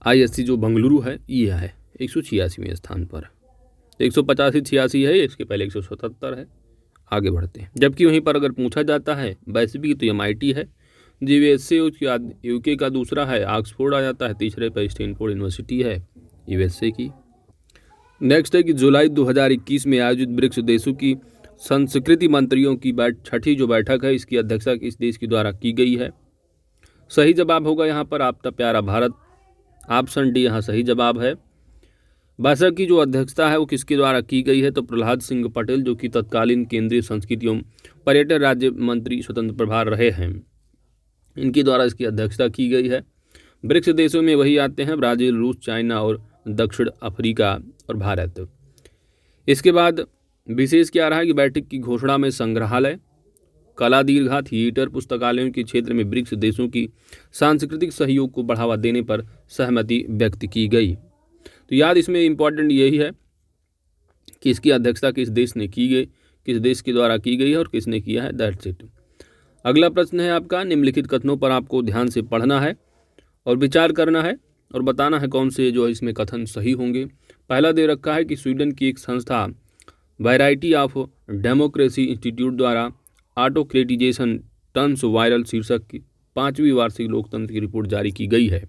ISC जो बंगलुरु है ये है 186वें स्थान पर, 185-86 है, इसके पहले 177 है। आगे बढ़ते हैं। जबकि वहीं पर अगर पूछा जाता है वैश्विक तो MIT है, USA उसके बाद UK का दूसरा है, ऑक्सफोर्ड आ जाता है, तीसरे पर स्टैनफोर्ड यूनिवर्सिटी है USA की। नेक्स्ट है कि जुलाई 2021 में आयोजित ब्रिक्स देशों की संस्कृति मंत्रियों की छठी जो बैठक है, इसकी अध्यक्षता किस देश के द्वारा की गई है? सही जवाब होगा यहाँ पर आपका प्यारा भारत, ऑप्शन डी यहाँ सही जवाब है। बैठक की जो अध्यक्षता है वो किसके द्वारा की गई है, तो प्रहलाद सिंह पटेल जो कि तत्कालीन केंद्रीय संस्कृति एवं पर्यटन राज्य मंत्री स्वतंत्र प्रभार रहे हैं, इनके द्वारा इसकी अध्यक्षता की गई है। ब्रिक्स देशों में वही आते हैं ब्राज़ील, रूस, चाइना और दक्षिण अफ्रीका और भारत। इसके बाद विशेष क्या रहा कि बैठक की घोषणा में संग्रहालय, कला दीर्घा, थिएटर, पुस्तकालयों के क्षेत्र में ब्रिक्स देशों की सांस्कृतिक सहयोग को बढ़ावा देने पर सहमति व्यक्त की गई। तो याद इसमें इम्पॉर्टेंट यही है कि इसकी अध्यक्षता किस देश ने की गई, किस देश के द्वारा की गई है और किसने किया है, दैट्स इट। अगला प्रश्न है आपका, निम्नलिखित कथनों पर आपको ध्यान से पढ़ना है और विचार करना है और बताना है कौन से जो इसमें कथन सही होंगे। पहला दे रखा है कि स्वीडन की एक संस्था वैरायटी ऑफ डेमोक्रेसी इंस्टीट्यूट द्वारा ऑटोक्रेटिजेशन टर्न्स वायरल शीर्षक की 5वीं वार्षिक लोकतंत्र की रिपोर्ट जारी की गई है।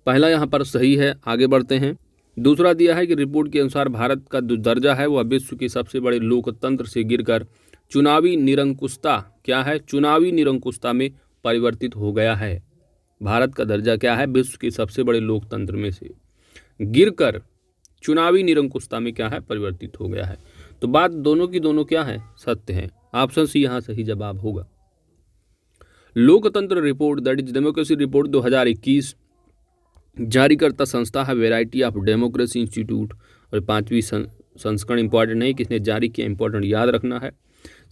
पहला यहाँ पर सही है। आगे बढ़ते हैं। दूसरा दिया है कि रिपोर्ट के अनुसार भारत का जो दर्जा है वह विश्व के सबसे बड़े लोकतंत्र से गिरकर चुनावी निरंकुशता, क्या है, चुनावी निरंकुशता में परिवर्तित हो गया है। भारत का दर्जा क्या है, विश्व के सबसे बड़े लोकतंत्र में से गिरकर चुनावी निरंकुशता में क्या है, परिवर्तित हो गया है। तो बात दोनों की दोनों क्या है, सत्य है। ऑप्शन सी यहाँ सही जवाब होगा। लोकतंत्र report that is democracy report 2021 जारीकर्ता संस्था है वैरायटी ऑफ डेमोक्रेसी इंस्टीट्यूट और 5वीं संस्करण इंपॉर्टेंट नहीं, किसने जारी किया इंपॉर्टेंट याद रखना है।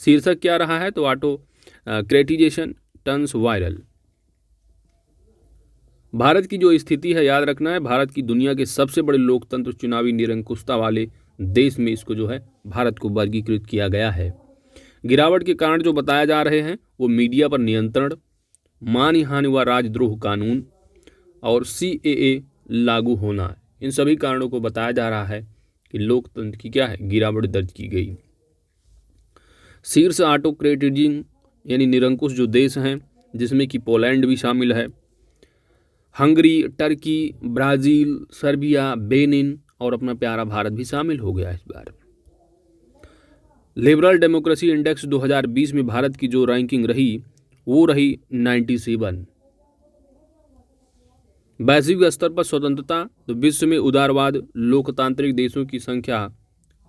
शीर्षक क्या रहा है, तो ऑटोक्रेटिजेशन टर्न्स वायरल। भारत की जो स्थिति है याद रखना है, भारत की दुनिया के सबसे बड़े लोकतंत्र चुनावी निरंकुशता वाले देश में इसको जो है भारत को वर्गीकृत किया गया है। गिरावट के कारण जो बताए जा रहे हैं वो मीडिया पर नियंत्रण, मानहानि व राजद्रोह कानून और CAA लागू होना, इन सभी कारणों को बताया जा रहा है कि लोकतंत्र की क्या है, गिरावट दर्ज की गई। शीर्ष ऑटोक्रेटिजिंग यानी निरंकुश जो देश हैं जिसमें कि पोलैंड भी शामिल है, Hungary, Turkey, Brazil, Serbia, Benin और अपना प्यारा भारत भी शामिल हो गया इस बार। लिबरल डेमोक्रेसी इंडेक्स 2020 में भारत की जो रैंकिंग रही वो रही 97। वैश्विक स्तर पर स्वतंत्रता, तो विश्व में उदारवाद, लोकतांत्रिक देशों की संख्या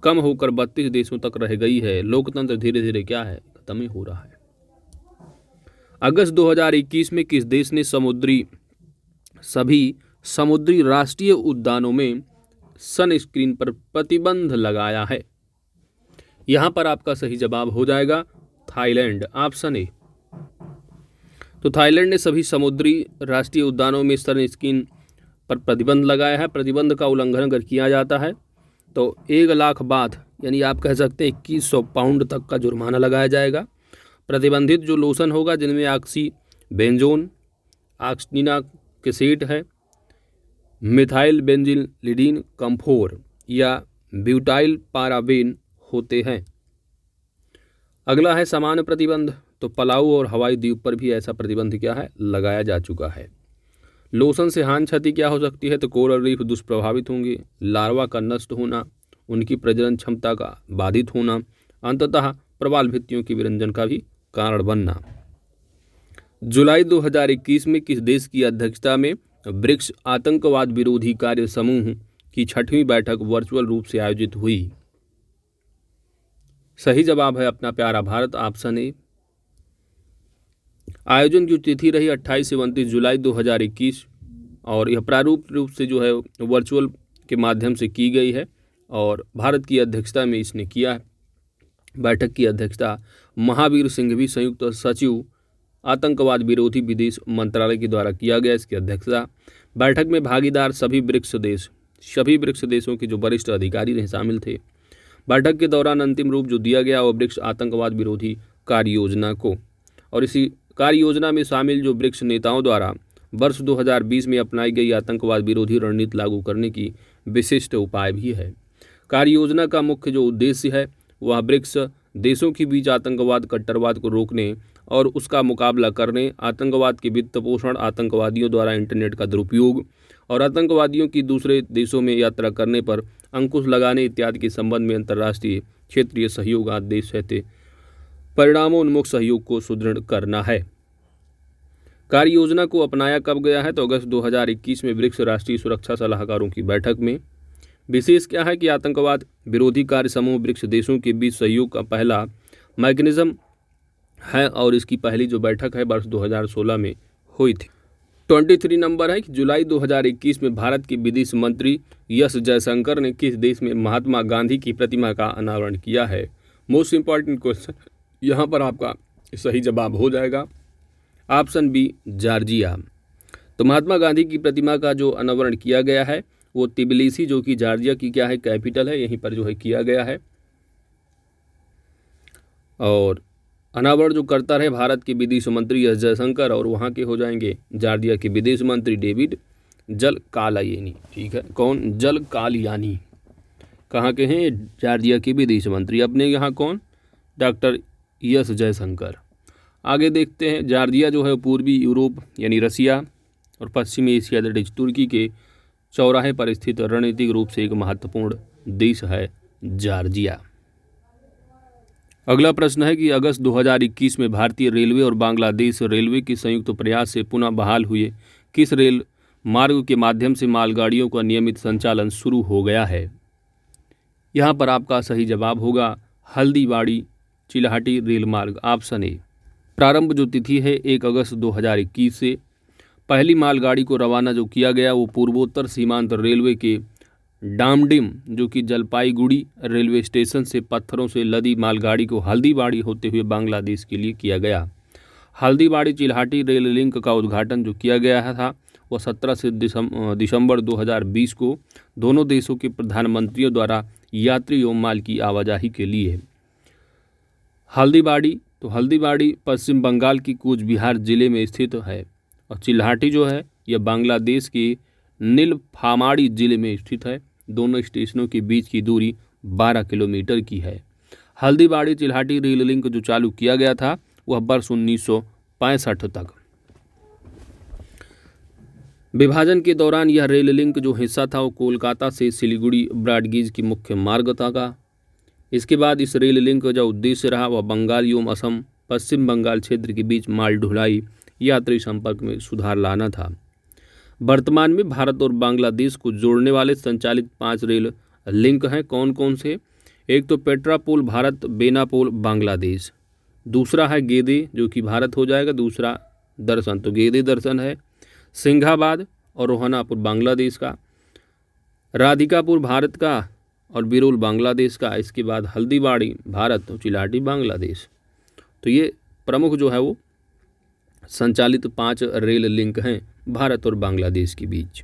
कम होकर 32 देशों तक रह गई है। लोकतंत्र धीरे धीरे क्या है, खत्म ही हो रहा है। अगस्त 2021 में किस देश ने सभी समुद्री राष्ट्रीय उद्यानों में सनस्क्रीन पर प्रतिबंध लगाया है? यहां पर आपका सही जवाब हो जाएगा थाईलैंड, ऑप्शन ए। तो थाईलैंड ने सभी समुद्री राष्ट्रीय उद्यानों में सनस्क्रीन पर प्रतिबंध लगाया है। प्रतिबंध का उल्लंघन अगर किया जाता है तो 1 लाख बाथ यानी आप कह सकते हैं 2100 पाउंड तक का जुर्माना लगाया जाएगा। प्रतिबंधित जो लोशन होगा जिनमें ऑक्सी बेंजोन, ऑक्सीना केसेट है, मिथाइल बेंजिलिडीन कम्फोर या ब्यूटाइल पाराबेन होते हैं। अगला है सामान्य प्रतिबंध, तो पलाऊ और हवाई द्वीप पर भी ऐसा प्रतिबंध क्या है, लगाया जा चुका है। लोशन से हानि क्षति क्या हो सकती है, तो कोरल रीफ दुष्प्रभावित होंगे, लार्वा का नष्ट होना, उनकी प्रजनन क्षमता का बाधित होना, अंततः प्रवाल भित्तियों की विरंजन का भी कारण बनना। जुलाई 2021 में किस देश की अध्यक्षता में ब्रिक्स आतंकवाद विरोधी कार्य समूह की 6वीं बैठक वर्चुअल रूप से आयोजित हुई? सही जवाब है अपना प्यारा भारत, ऑप्शन ए। आयोजन की तिथि रही 28 से 29 जुलाई 2021 और यह प्रारूप रूप से जो है वर्चुअल के माध्यम से की गई है और भारत की अध्यक्षता में इसने किया है। बैठक की अध्यक्षता महावीर सिंह भी संयुक्त सचिव आतंकवाद विरोधी विदेश मंत्रालय के द्वारा किया गया। इसकी अध्यक्षता बैठक में भागीदार सभी ब्रिक्स देश सभी ब्रिक्स देशों के जो वरिष्ठ अधिकारी रहे शामिल थे। बैठक के दौरान अंतिम रूप जो दिया गया वो ब्रिक्स आतंकवाद विरोधी कार्य योजना को, और इसी कार्य योजना में शामिल जो ब्रिक्स नेताओं द्वारा वर्ष 2020 में अपनाई गई आतंकवाद विरोधी रणनीति लागू करने की विशिष्ट उपाय भी है। कार्य योजना का मुख्य जो उद्देश्य है वह ब्रिक्स देशों के बीच आतंकवाद, कट्टरवाद को रोकने और उसका मुकाबला करने, आतंकवाद के वित्त पोषण, आतंकवादियों द्वारा इंटरनेट का दुरुपयोग और आतंकवादियों की दूसरे देशों में यात्रा करने पर अंकुश लगाने इत्यादि के संबंध में अंतर्राष्ट्रीय क्षेत्रीय सहयोग आदेश सहते परिणामोन्मुख सहयोग को सुदृढ़ करना है। कार्य योजना को अपनाया कब गया है? तो अगस्त 2021 में ब्रिक्स राष्ट्रीय सुरक्षा सलाहकारों की बैठक में। विशेष क्या है कि आतंकवाद विरोधी कार्य समूह ब्रिक्स देशों के बीच सहयोग का पहला मैकेनिज्म है और इसकी पहली जो बैठक है वर्ष 2016 में हुई थी। 23 नंबर है कि जुलाई 2021 में भारत के विदेश मंत्री एस जयशंकर ने किस देश में महात्मा गांधी की प्रतिमा का अनावरण किया है? मोस्ट इंपॉर्टेंट क्वेश्चन, यहाँ पर आपका सही जवाब हो जाएगा ऑप्शन बी, जॉर्जिया। तो महात्मा गांधी की प्रतिमा का जो अनावरण किया गया है वो तिबिलिसी, जो कि जॉर्जिया की क्या है, कैपिटल है, यहीं पर जो है किया गया है। और अनावरण जो करता रहे भारत के विदेश मंत्री एस जयशंकर और वहाँ के हो जाएंगे जॉर्जिया के विदेश मंत्री डेविड जलकालयानी। ठीक है, कौन? जलकालयानी। कहाँ के हैं? जॉर्जिया के विदेश मंत्री। अपने यहाँ कौन? Doctor S Jaishankar. आगे देखते हैं, जॉर्जिया जो है पूर्वी यूरोप यानी रसिया और पश्चिमी एशिया दैट इज तुर्की के चौराहे पर स्थित रणनीतिक रूप से एक महत्वपूर्ण देश है जॉर्जिया। अगला प्रश्न है कि अगस्त 2021 में भारतीय रेलवे और बांग्लादेश रेलवे के संयुक्त प्रयास से पुनः बहाल हुए किस रेल मार्ग के माध्यम से मालगाड़ियों का नियमित संचालन शुरू हो गया है? यहाँ पर आपका सही जवाब होगा हल्दीबाड़ी चिल्हाटी रेल मार्ग, ऑप्शन ए। प्रारंभ जो तिथि है 1 अगस्त 2021 से। पहली मालगाड़ी को रवाना जो किया गया वो पूर्वोत्तर सीमांत रेलवे के डामडिम जो कि जलपाईगुड़ी रेलवे स्टेशन से पत्थरों से लदी मालगाड़ी को हल्दीबाड़ी होते हुए बांग्लादेश के लिए किया गया। हल्दीबाड़ी चिल्हाटी रेल लिंक का उद्घाटन जो किया गया था वह 17 से दिसंबर 2020 को दोनों देशों के प्रधानमंत्रियों द्वारा यात्री एवं माल की आवाजाही के लिए। हल्दीबाड़ी पश्चिम बंगाल की कूच बिहार जिले में स्थित है और चिल्हाटी जो है यह बांग्लादेश के नीलफामारी जिले में स्थित है। दोनों स्टेशनों के बीच की दूरी 12 किलोमीटर की है। हल्दीबाड़ी चिल्हाटी रेल लिंक जो चालू किया गया था वह वर्ष 1965 तक। विभाजन के दौरान यह रेल लिंक जो हिस्सा था वो कोलकाता से सिलीगुड़ी ब्रॉडगेज की मुख्य मार्ग था। इसके बाद इस रेल लिंक का जो उद्देश्य रहा वह बंगाल एवं असम पश्चिम बंगाल क्षेत्र के बीच माल ढुलाई यात्री संपर्क में सुधार लाना था। वर्तमान में भारत और बांग्लादेश को जोड़ने वाले संचालित 5 रेल लिंक हैं। कौन कौन से? एक तो पेट्रापोल भारत, बेनापोल बांग्लादेश। दूसरा है गेदे जो कि भारत हो जाएगा। दूसरा दर्शन, तो गेदे दर्शन है। सिंघाबाद और रोहनापुर बांग्लादेश का। राधिकापुर भारत का और बिरोल बांग्लादेश का। इसके बाद हल्दीबाड़ी भारत और चिल्हाटी बांग्लादेश। तो ये प्रमुख जो है वो संचालित 5 रेल लिंक हैं भारत और बांग्लादेश के बीच।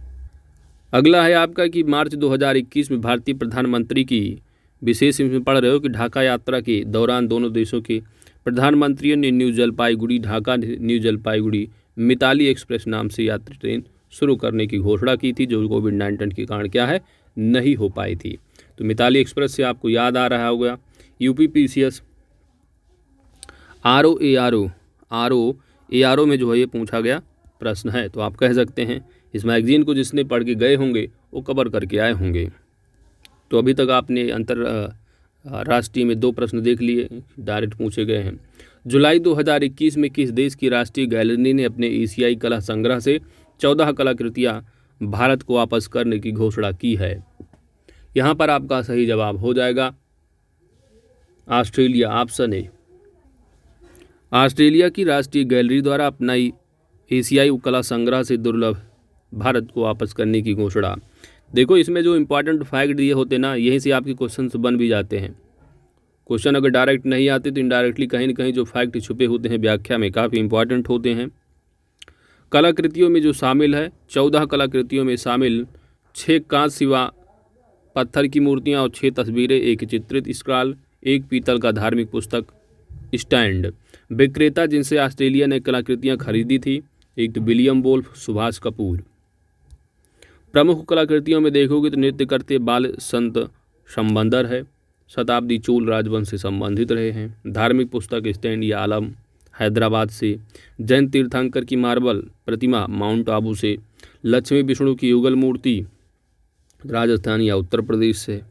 अगला है आपका कि मार्च 2021 में भारतीय प्रधानमंत्री की विशेष इसमें पढ़ रहे हो कि ढाका यात्रा के दौरान दोनों देशों के प्रधानमंत्रियों ने New Jalpaiguri Dhaka New Jalpaiguri Mitali Express नाम से यात्री ट्रेन शुरू करने की घोषणा की थी, जो कोविड-19 के कारण क्या है नहीं हो पाई थी। तो मिताली एक्सप्रेस से आपको याद आ रहा होगा यूपीपीसीएस आरओ में जो है ये पूछा गया प्रश्न है। तो आप कह सकते हैं इस मैगजीन को जिसने पढ़ के गए होंगे वो कवर करके आए होंगे। तो अभी तक आपने राष्ट्रीय में 2 प्रश्न देख लिए, डायरेक्ट पूछे गए हैं। जुलाई 2021 में किस देश की राष्ट्रीय गैलरी ने अपने एशियाई कला संग्रह से 14 कलाकृतियाँ भारत को वापस करने की घोषणा की है? यहाँ पर आपका सही जवाब हो जाएगा ऑस्ट्रेलिया, ऑप्शन ए। ऑस्ट्रेलिया की राष्ट्रीय गैलरी द्वारा अपनाई एशियाई कला संग्रह से दुर्लभ भारत को वापस करने की घोषणा। देखो इसमें जो इंपॉर्टेंट फैक्ट दिए होते ना यहीं से आपके क्वेश्चन बन भी जाते हैं। क्वेश्चन अगर डायरेक्ट नहीं आते तो इनडायरेक्टली कहीं न कहीं जो फैक्ट छुपे होते हैं व्याख्या में काफ़ी इंपॉर्टेंट होते हैं। कलाकृतियों में जो शामिल है 14 कलाकृतियों में शामिल 6 कांस्य व पत्थर की मूर्तियां और 6 तस्वीरें, एक चित्रित स्क्रॉल, एक पीतल का धार्मिक पुस्तक स्टैंड। विक्रेता जिनसे ऑस्ट्रेलिया ने कलाकृतियां खरीदी थी, एक विलियम वोल्फ, सुभाष कपूर। प्रमुख कलाकृतियों में देखोगे तो नृत्य करते बाल संत संबंदर है, शताब्दी चोल राजवंश से संबंधित रहे हैं। धार्मिक पुस्तक स्टैंड या आलम हैदराबाद से। जैन तीर्थंकर की मार्बल प्रतिमा माउंट आबू से। लक्ष्मी विष्णु की युगल मूर्ति राजस्थान या उत्तर प्रदेश से।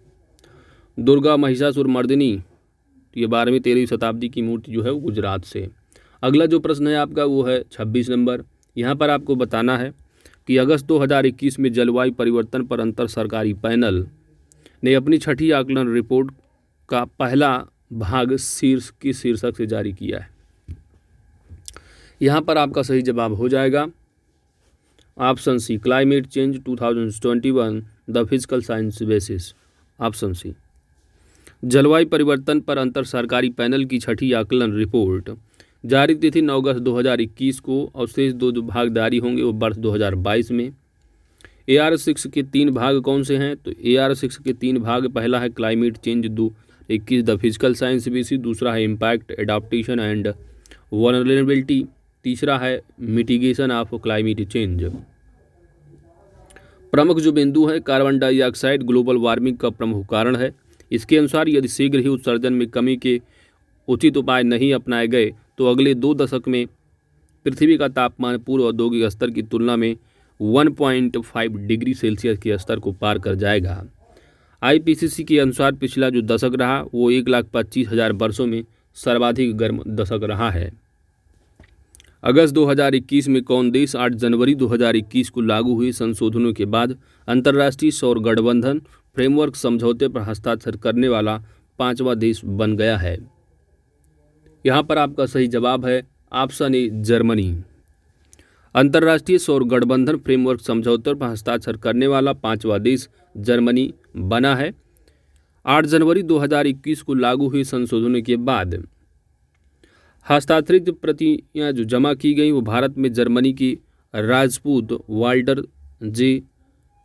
दुर्गा महिषासुर मर्दिनी, ये 12वीं-13वीं शताब्दी की मूर्ति जो है वो गुजरात से। अगला जो प्रश्न है आपका वो है 26 नंबर। यहाँ पर आपको बताना है कि अगस्त 2021 में जलवायु परिवर्तन पर अंतर सरकारी पैनल ने अपनी छठी आकलन रिपोर्ट का पहला भाग शीर्षक से जारी किया है। यहाँ पर आपका सही जवाब हो जाएगा option C, climate change 2021 the physical science basis. Option C. जलवायु परिवर्तन पर अंतर सरकारी पैनल की छठी आकलन रिपोर्ट जारी की थी 9 अगस्त 2021 को और शेष 2 जो भाग जारी होंगे वो वर्ष 2022 में। AR6 के 3 भाग कौन से हैं? तो AR6 के 3 भाग, पहला है climate change 2021 the physical science basis, दूसरा है इम्पैक्ट एडाप्टेशन एंड वल्नरेबिलिटी, तीसरा है मिटिगेशन ऑफ क्लाइमेट चेंज। प्रमुख जो बिंदु है, कार्बन डाइऑक्साइड ग्लोबल वार्मिंग का प्रमुख कारण है। इसके अनुसार यदि शीघ्र ही उत्सर्जन में कमी के उचित उपाय नहीं अपनाए गए तो अगले 2 दशक में पृथ्वी का तापमान पूर्व औद्योगिक स्तर की तुलना में 1.5 डिग्री सेल्सियस के स्तर को पार कर जाएगा। IPCC के अनुसार पिछला जो दशक रहा वो 1,25,000 वर्षों में सर्वाधिक गर्म दशक रहा है। अगस्त 2021 में कौन देश 8 जनवरी 2021 को लागू हुए संशोधनों के बाद अंतर्राष्ट्रीय सौर गठबंधन फ्रेमवर्क समझौते पर हस्ताक्षर करने वाला 5वां देश बन गया है? यहाँ पर आपका सही जवाब है ऑप्शन ए, जर्मनी। अंतर्राष्ट्रीय सौर गठबंधन फ्रेमवर्क समझौते पर हस्ताक्षर करने वाला 5वां देश जर्मनी बना है। 8 जनवरी 2021 को लागू हुए संशोधनों के बाद हस्ताक्षरित प्रतियां जो जमा की गई वो भारत में जर्मनी की राजपूत वाल्टर जे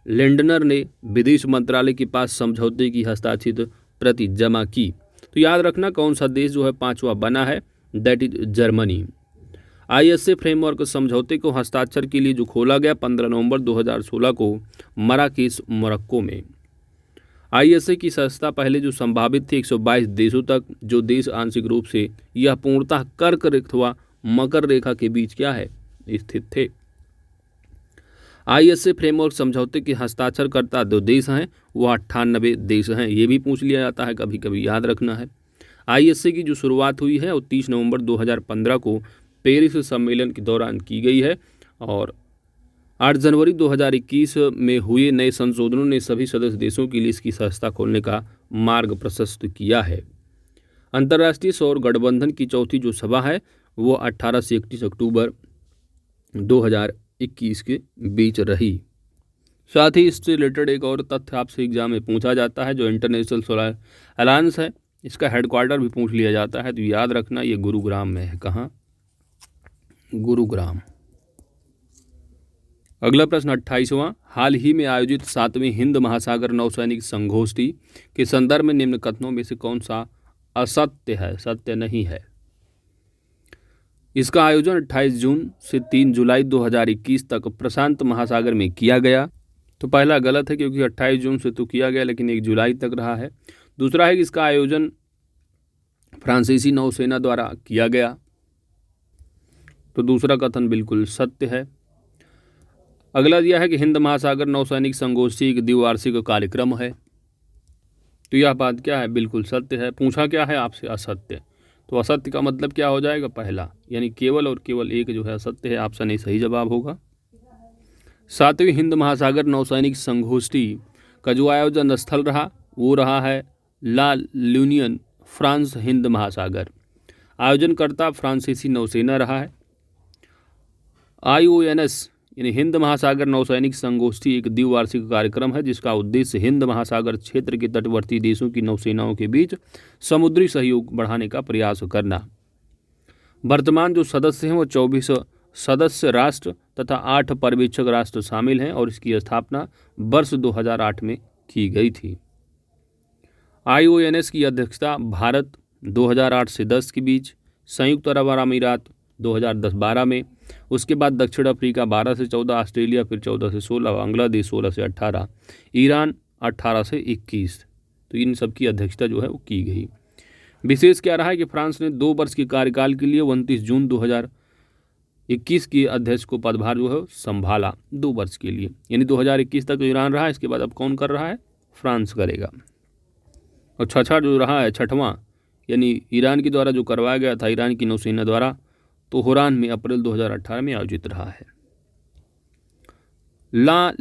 लेंडनर ने विदेश मंत्रालय के पास समझौते की हस्ताक्षरित प्रति जमा की। तो याद रखना कौन सा देश जो है 5वां बना है, that is Germany. ISA framework समझौते को हस्ताक्षर के लिए जो खोला गया 15 नवंबर 2016 को मराकेश, मोरक्को में। ISA की संस्था पहले जो संभावित थी 122 देशों तक, जो देश आंशिक रूप से यह पूर्णतः कर्क अथवा मकर रेखा के बीच क्या है, स्थित थे। ISA फ्रेमवर्क समझौते के हस्ताक्षरकर्ता जो देश हैं वो 98 देश हैं। ये भी पूछ लिया जाता है कभी कभी, याद रखना है। ISA की जो शुरुआत हुई है वो 30 नवंबर 2015 को पेरिस सम्मेलन के दौरान की गई है और 8 जनवरी 2021 में हुए नए संशोधनों ने सभी सदस्य देशों के लिए इसकी संस्था खोलने का मार्ग प्रशस्त किया है। अंतर्राष्ट्रीय सौर गठबंधन की चौथी जो सभा है वो 18 से 31 अक्टूबर 2021 के बीच रही। साथ ही इससे रिलेटेड एक और तथ्य आपसे एग्जाम में पूछा जाता है, जो इंटरनेशनल सोलर अलायंस है इसका हेडक्वार्टर भी पूछ लिया जाता है। तो याद रखना ये गुरुग्राम में है। कहाँ? गुरुग्राम। अगला प्रश्न 28वां, हाल ही में आयोजित 7वीं हिंद महासागर नौसैनिक संगोष्ठी के संदर्भ में निम्न कथनों में से कौन सा असत्य है, सत्य नहीं है? इसका आयोजन 28 जून से 3 जुलाई 2021 तक प्रशांत महासागर में किया गया। तो पहला गलत है क्योंकि 28 जून से तो किया गया लेकिन 1 जुलाई तक रहा है। दूसरा है कि इसका आयोजन फ्रांसीसी नौसेना द्वारा किया गया। तो दूसरा कथन बिल्कुल सत्य है। अगला दिया है कि हिंद महासागर नौसैनिक संगोष्ठी एक द्विवार्षिक कार्यक्रम है। तो यह बात क्या है, बिल्कुल सत्य है। पूछा क्या है आपसे, असत्य। तो असत्य का मतलब क्या हो जाएगा, पहला, यानी केवल और केवल एक जो है असत्य है। ऑप्शन ए सही जवाब होगा। 7वीं हिंद महासागर नौसैनिक संगोष्ठी का जो आयोजन स्थल रहा वो रहा है ला ल्यूनियन, फ्रांस, हिंद महासागर। आयोजनकर्ता फ्रांसीसी नौसेना रहा है। IONS यानी हिंद महासागर नौसैनिक संगोष्ठी एक द्विवार्षिक कार्यक्रम है जिसका उद्देश्य हिंद महासागर क्षेत्र के तटवर्ती देशों की नौसेनाओं के बीच समुद्री सहयोग बढ़ाने का प्रयास करना। वर्तमान जो सदस्य हैं वो 24 सदस्य राष्ट्र तथा 8 पर्यवेक्षक राष्ट्र शामिल हैं और इसकी स्थापना वर्ष 2008 में की गई थी। IONS की अध्यक्षता भारत 2008 से 10 के बीच, संयुक्त अरब अमीरात 2010-12 में, उसके बाद दक्षिण अफ्रीका 12 से 14, ऑस्ट्रेलिया फिर 14 से 16, बांग्लादेश 16 से 18, ईरान 18 से 21। तो इन सब की अध्यक्षता जो है वो की गई। विशेष क्या रहा है कि फ्रांस ने 2 वर्ष के कार्यकाल के लिए 29 जून 2021 के अध्यक्ष को पदभार जो है संभाला 2 वर्ष के लिए, यानी 2021 तक ईरान रहा, इसके बाद अब कौन कर रहा है? फ्रांस करेगा। और छठा जो रहा है, छठवां, यानी ईरान के द्वारा जो करवाया गया था ईरान की नौसेना द्वारा, तेहरान में अप्रैल 2018 में आयोजित रहा है। ला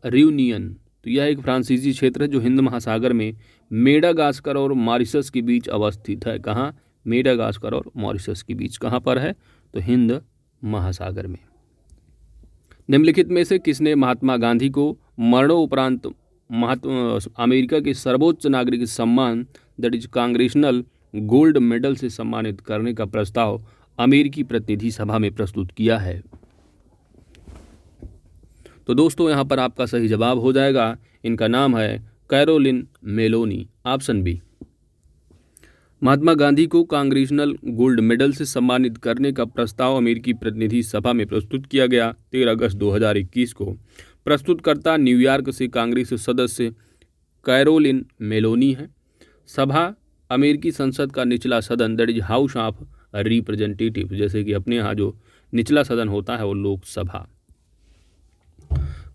रियूनियन, तो यह एक फ्रांसीसी क्षेत्र है जो हिंद महासागर में मेडागास्कर और मॉरिशस के बीच अवस्थित है। कहाँ? मेडागास्कर और मॉरिशस के बीच। कहाँ पर है? तो हिंद महासागर में। निम्नलिखित में से किसने महात्मा गांधी को मरणोपरांत अमेरिका के सर्वोच्च नागरिक सम्मान that is congressional gold medal से सम्मानित करने का प्रस्ताव अमेरिकी प्रतिनिधि सभा में प्रस्तुत किया है? तो दोस्तों यहाँ पर आपका सही जवाब हो जाएगा, इनका नाम है Caroline Meloni, option B. Mahatma Gandhi को कांग्रेशनल गोल्ड मेडल से सम्मानित करने का प्रस्ताव अमेरिकी प्रतिनिधि सभा में प्रस्तुत किया गया 13 अगस्त 2021 को। प्रस्तुतकर्ता न्यूयॉर्क से कांग्रेस सदस्य कैरोलिन मेलोनी है। सभा अमेरिकी संसद का निचला सदन that is house of representative, जैसे कि अपने यहाँ जो निचला सदन होता है वो लोकसभा।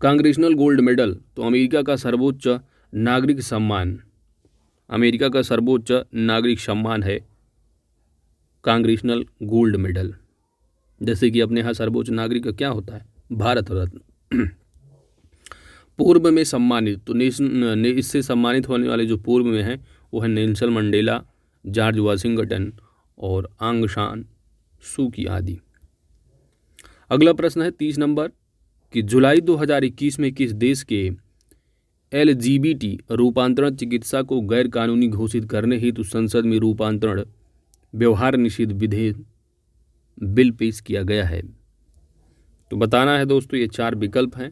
कांग्रेशनल गोल्ड मेडल तो अमेरिका का सर्वोच्च नागरिक सम्मान, अमेरिका का सर्वोच्च नागरिक सम्मान है कांग्रेशनल गोल्ड मेडल। जैसे कि अपने यहाँ सर्वोच्च नागरिक का क्या होता है? भारत रत्न। पूर्व में सम्मानित, तो इससे सम्मानित होने वाले जो पूर्व में हैं वो है नेल्सन मंडेला, जॉर्ज वाशिंगटन और आंग सान सू की आदि। अगला प्रश्न है 30 नंबर कि जुलाई 2021 में किस देश के LGBT रूपांतरण चिकित्सा को गैर कानूनी घोषित करने हेतु संसद में रूपांतरण व्यवहार निषेध विधेयक बिल पेश किया गया है? तो बताना है दोस्तों, ये 4 विकल्प हैं।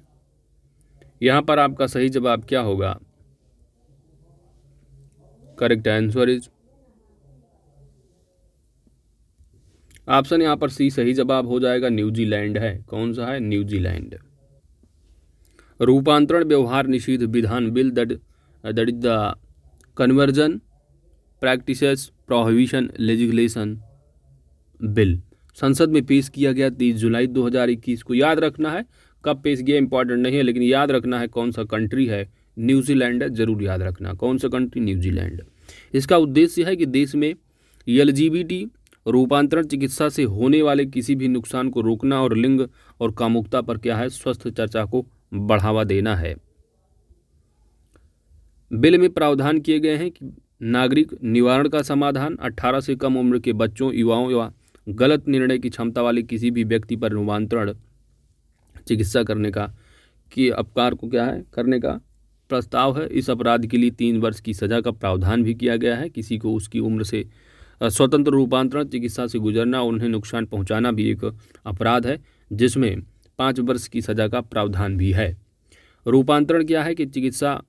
यहाँ पर आपका सही जवाब क्या होगा? करेक्ट आंसर इज ऑप्शन यहाँ पर सी सही जवाब हो जाएगा, न्यूजीलैंड है। कौन सा है? न्यूजीलैंड। रूपांतरण व्यवहार निषेध विधान bill that is the conversion practices prohibition legislation bill संसद में पेश किया गया 30 जुलाई 2021 को। याद रखना है कब पेश किया इंपॉर्टेंट नहीं है, लेकिन याद रखना है कौन सा कंट्री है, न्यूजीलैंड है, जरूर याद रखना कौन सा कंट्री, न्यूजीलैंड। इसका उद्देश्य है कि देश में LGBT रूपांतरण चिकित्सा से होने वाले किसी भी नुकसान को रोकना और लिंग और कामुकता पर क्या है, स्वस्थ चर्चा को बढ़ावा देना है। बिल में प्रावधान किए गए हैं कि नागरिक निवारण का समाधान, 18 से कम उम्र के बच्चों, युवाओं या गलत निर्णय की क्षमता वाले किसी भी व्यक्ति पर रूपांतरण चिकित्सा करने का कि अपकार को क्या है करने का प्रस्ताव है। इस अपराध के लिए 3 वर्ष की सजा का प्रावधान भी किया गया है। किसी को उसकी उम्र से स्वतंत्र रूपांतरण चिकित्सा से गुजरना और उन्हें नुकसान पहुंचाना भी एक अपराध है, जिसमें 5 वर्ष की सजा का प्रावधान भी है। रूपांतरण क्या है कि चिकित्सा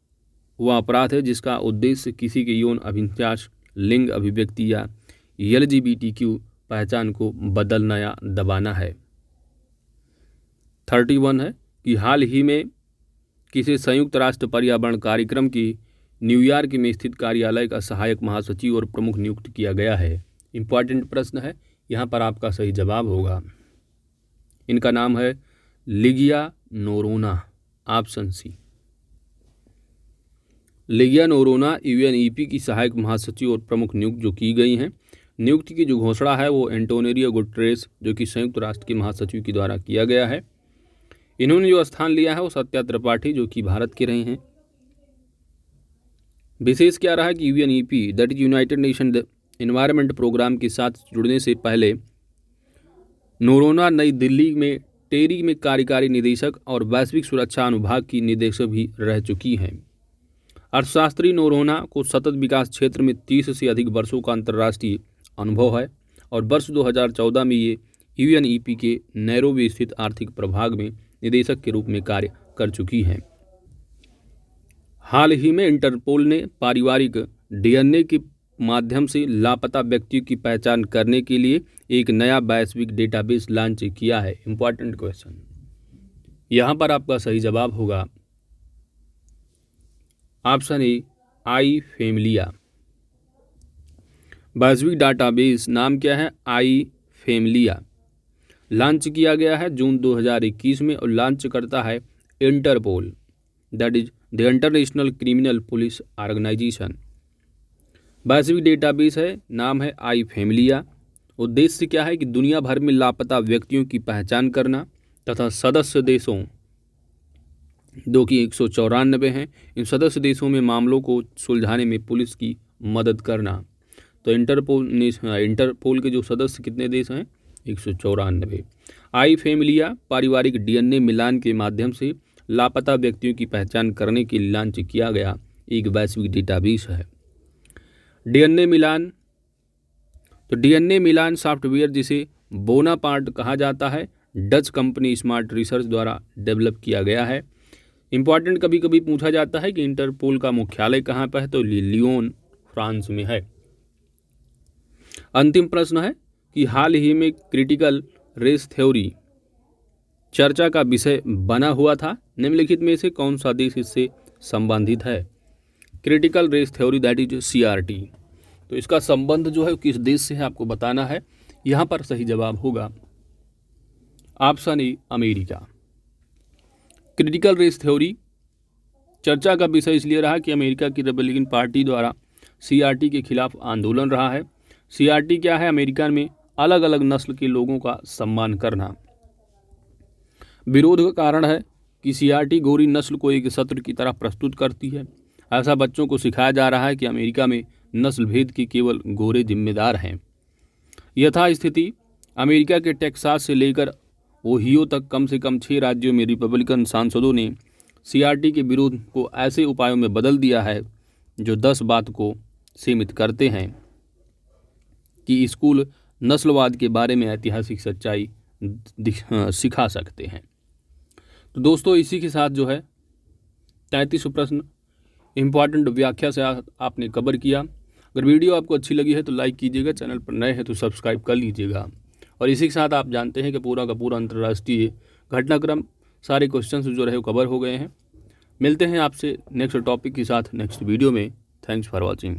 वह अपराध है जिसका उद्देश्य किसी के यौन अभिविन्यास, लिंग अभिव्यक्ति या LGBTQ पहचान को बदलना या दबाना है। 31 है कि हाल ही में किसी संयुक्त राष्ट्र पर्यावरण कार्यक्रम की न्यूयॉर्क में स्थित कार्यालय का सहायक महासचिव और प्रमुख नियुक्त किया गया है। इंपॉर्टेंट प्रश्न है, यहाँ पर आपका सही जवाब होगा, इनका नाम है Ligia Noronha, option C. Ligia Noronha UNEP की सहायक महासचिव और प्रमुख नियुक्त जो की गई हैं। नियुक्ति की जो घोषणा है वो एंटोनियो गुटेरेस जो कि संयुक्त राष्ट्र के महासचिव के द्वारा किया गया है। इन्होंने जो स्थान लिया है वो सत्या त्रिपाठी जो कि भारत के रहे हैं। विशेष क्या रहा कि UNEP that is United Nation Environment Programme के साथ जुड़ने से पहले नोरोना नई दिल्ली में टेरी में कार्यकारी निदेशक और वैश्विक सुरक्षा अनुभाग की निदेशक भी रह चुकी हैं। अर्थशास्त्री नोरोना को सतत विकास क्षेत्र में 30 से अधिक वर्षों का अंतर्राष्ट्रीय अनुभव है और वर्ष 2014 में ये यूएनईपी के नैरोबी स्थित आर्थिक प्रभाग में निदेशक के रूप में कार्य कर चुकी हैं। हाल ही में इंटरपोल ने पारिवारिक डीएनए के माध्यम से लापता व्यक्तियों की पहचान करने के लिए एक नया वैश्विक डेटाबेस लॉन्च किया है। इंपॉर्टेंट क्वेश्चन, यहाँ पर आपका सही जवाब होगा ऑप्शन ए, आई फैमिलिया। वैश्विक डाटाबेस नाम क्या है? आई फैमिलिया। लॉन्च किया गया है जून 2021 में और लॉन्च करता है Interpol, that is the International Criminal Police Organisation. वैश्विक डेटाबेस है, नाम है आई फैमिलिया। उद्देश्य क्या है कि दुनिया भर में लापता व्यक्तियों की पहचान करना तथा सदस्य देशों, जो कि 194 हैं, इन सदस्य देशों में मामलों को सुलझाने में पुलिस की मदद करना। तो इंटरपोल के जो सदस्य कितने देश हैं? 194। आई फैमिलिया पारिवारिक डीएनए मिलान के माध्यम से लापता व्यक्तियों की पहचान करने के लिए लॉन्च किया गया एक वैश्विक डेटाबेस है। डीएनए मिलान, तो डीएनए मिलान सॉफ्टवेयर जिसे बोनापार्ट कहा जाता है, डच कंपनी स्मार्ट रिसर्च द्वारा डेवलप किया गया है। इंपॉर्टेंट, कभी कभी पूछा जाता है कि इंटरपोल का मुख्यालय कहाँ पर है, तो लियोन फ्रांस में है। अंतिम प्रश्न है कि हाल ही में क्रिटिकल रेस थ्योरी चर्चा का विषय बना हुआ था, निम्नलिखित में से कौन सा देश इससे संबंधित है? Critical race theory that is CRT. तो इसका संबंध जो है किस देश से है आपको बताना है। यहाँ पर सही जवाब होगा option A, America. Critical race theory चर्चा का विषय इसलिए रहा कि अमेरिका की रिपब्लिकन पार्टी द्वारा सीआरटी के खिलाफ आंदोलन रहा है। सीआरटी क्या है? अमेरिका में अलग अलग नस्ल के लोगों का सम्मान करना। विरोध का कारण है कि सीआरटी गोरी नस्ल को एक शत्रु की तरह प्रस्तुत करती है। ऐसा बच्चों को सिखाया जा रहा है कि अमेरिका में नस्ल भेद के केवल गोरे जिम्मेदार हैं। यथा स्थिति अमेरिका के टेक्सास से लेकर ओहियो तक कम से कम 6 राज्यों में रिपब्लिकन सांसदों ने सीआरटी के विरोध को ऐसे उपायों में बदल दिया है जो 10 बात को सीमित करते हैं कि स्कूल नस्लवाद के बारे में ऐतिहासिक सच्चाई सिखा सकते हैं। तो दोस्तों, इसी के साथ जो है 33 प्रश्न इम्पॉर्टेंट व्याख्या से आपने कवर किया। अगर वीडियो आपको अच्छी लगी है तो लाइक कीजिएगा, चैनल पर नए हैं तो सब्सक्राइब कर लीजिएगा। और इसी के साथ आप जानते हैं कि पूरा का पूरा अंतर्राष्ट्रीय घटनाक्रम, सारे क्वेश्चंस जो रहे वो कवर हो गए हैं। मिलते हैं आपसे नेक्स्ट टॉपिक के साथ नेक्स्ट वीडियो में। Thanks for watching.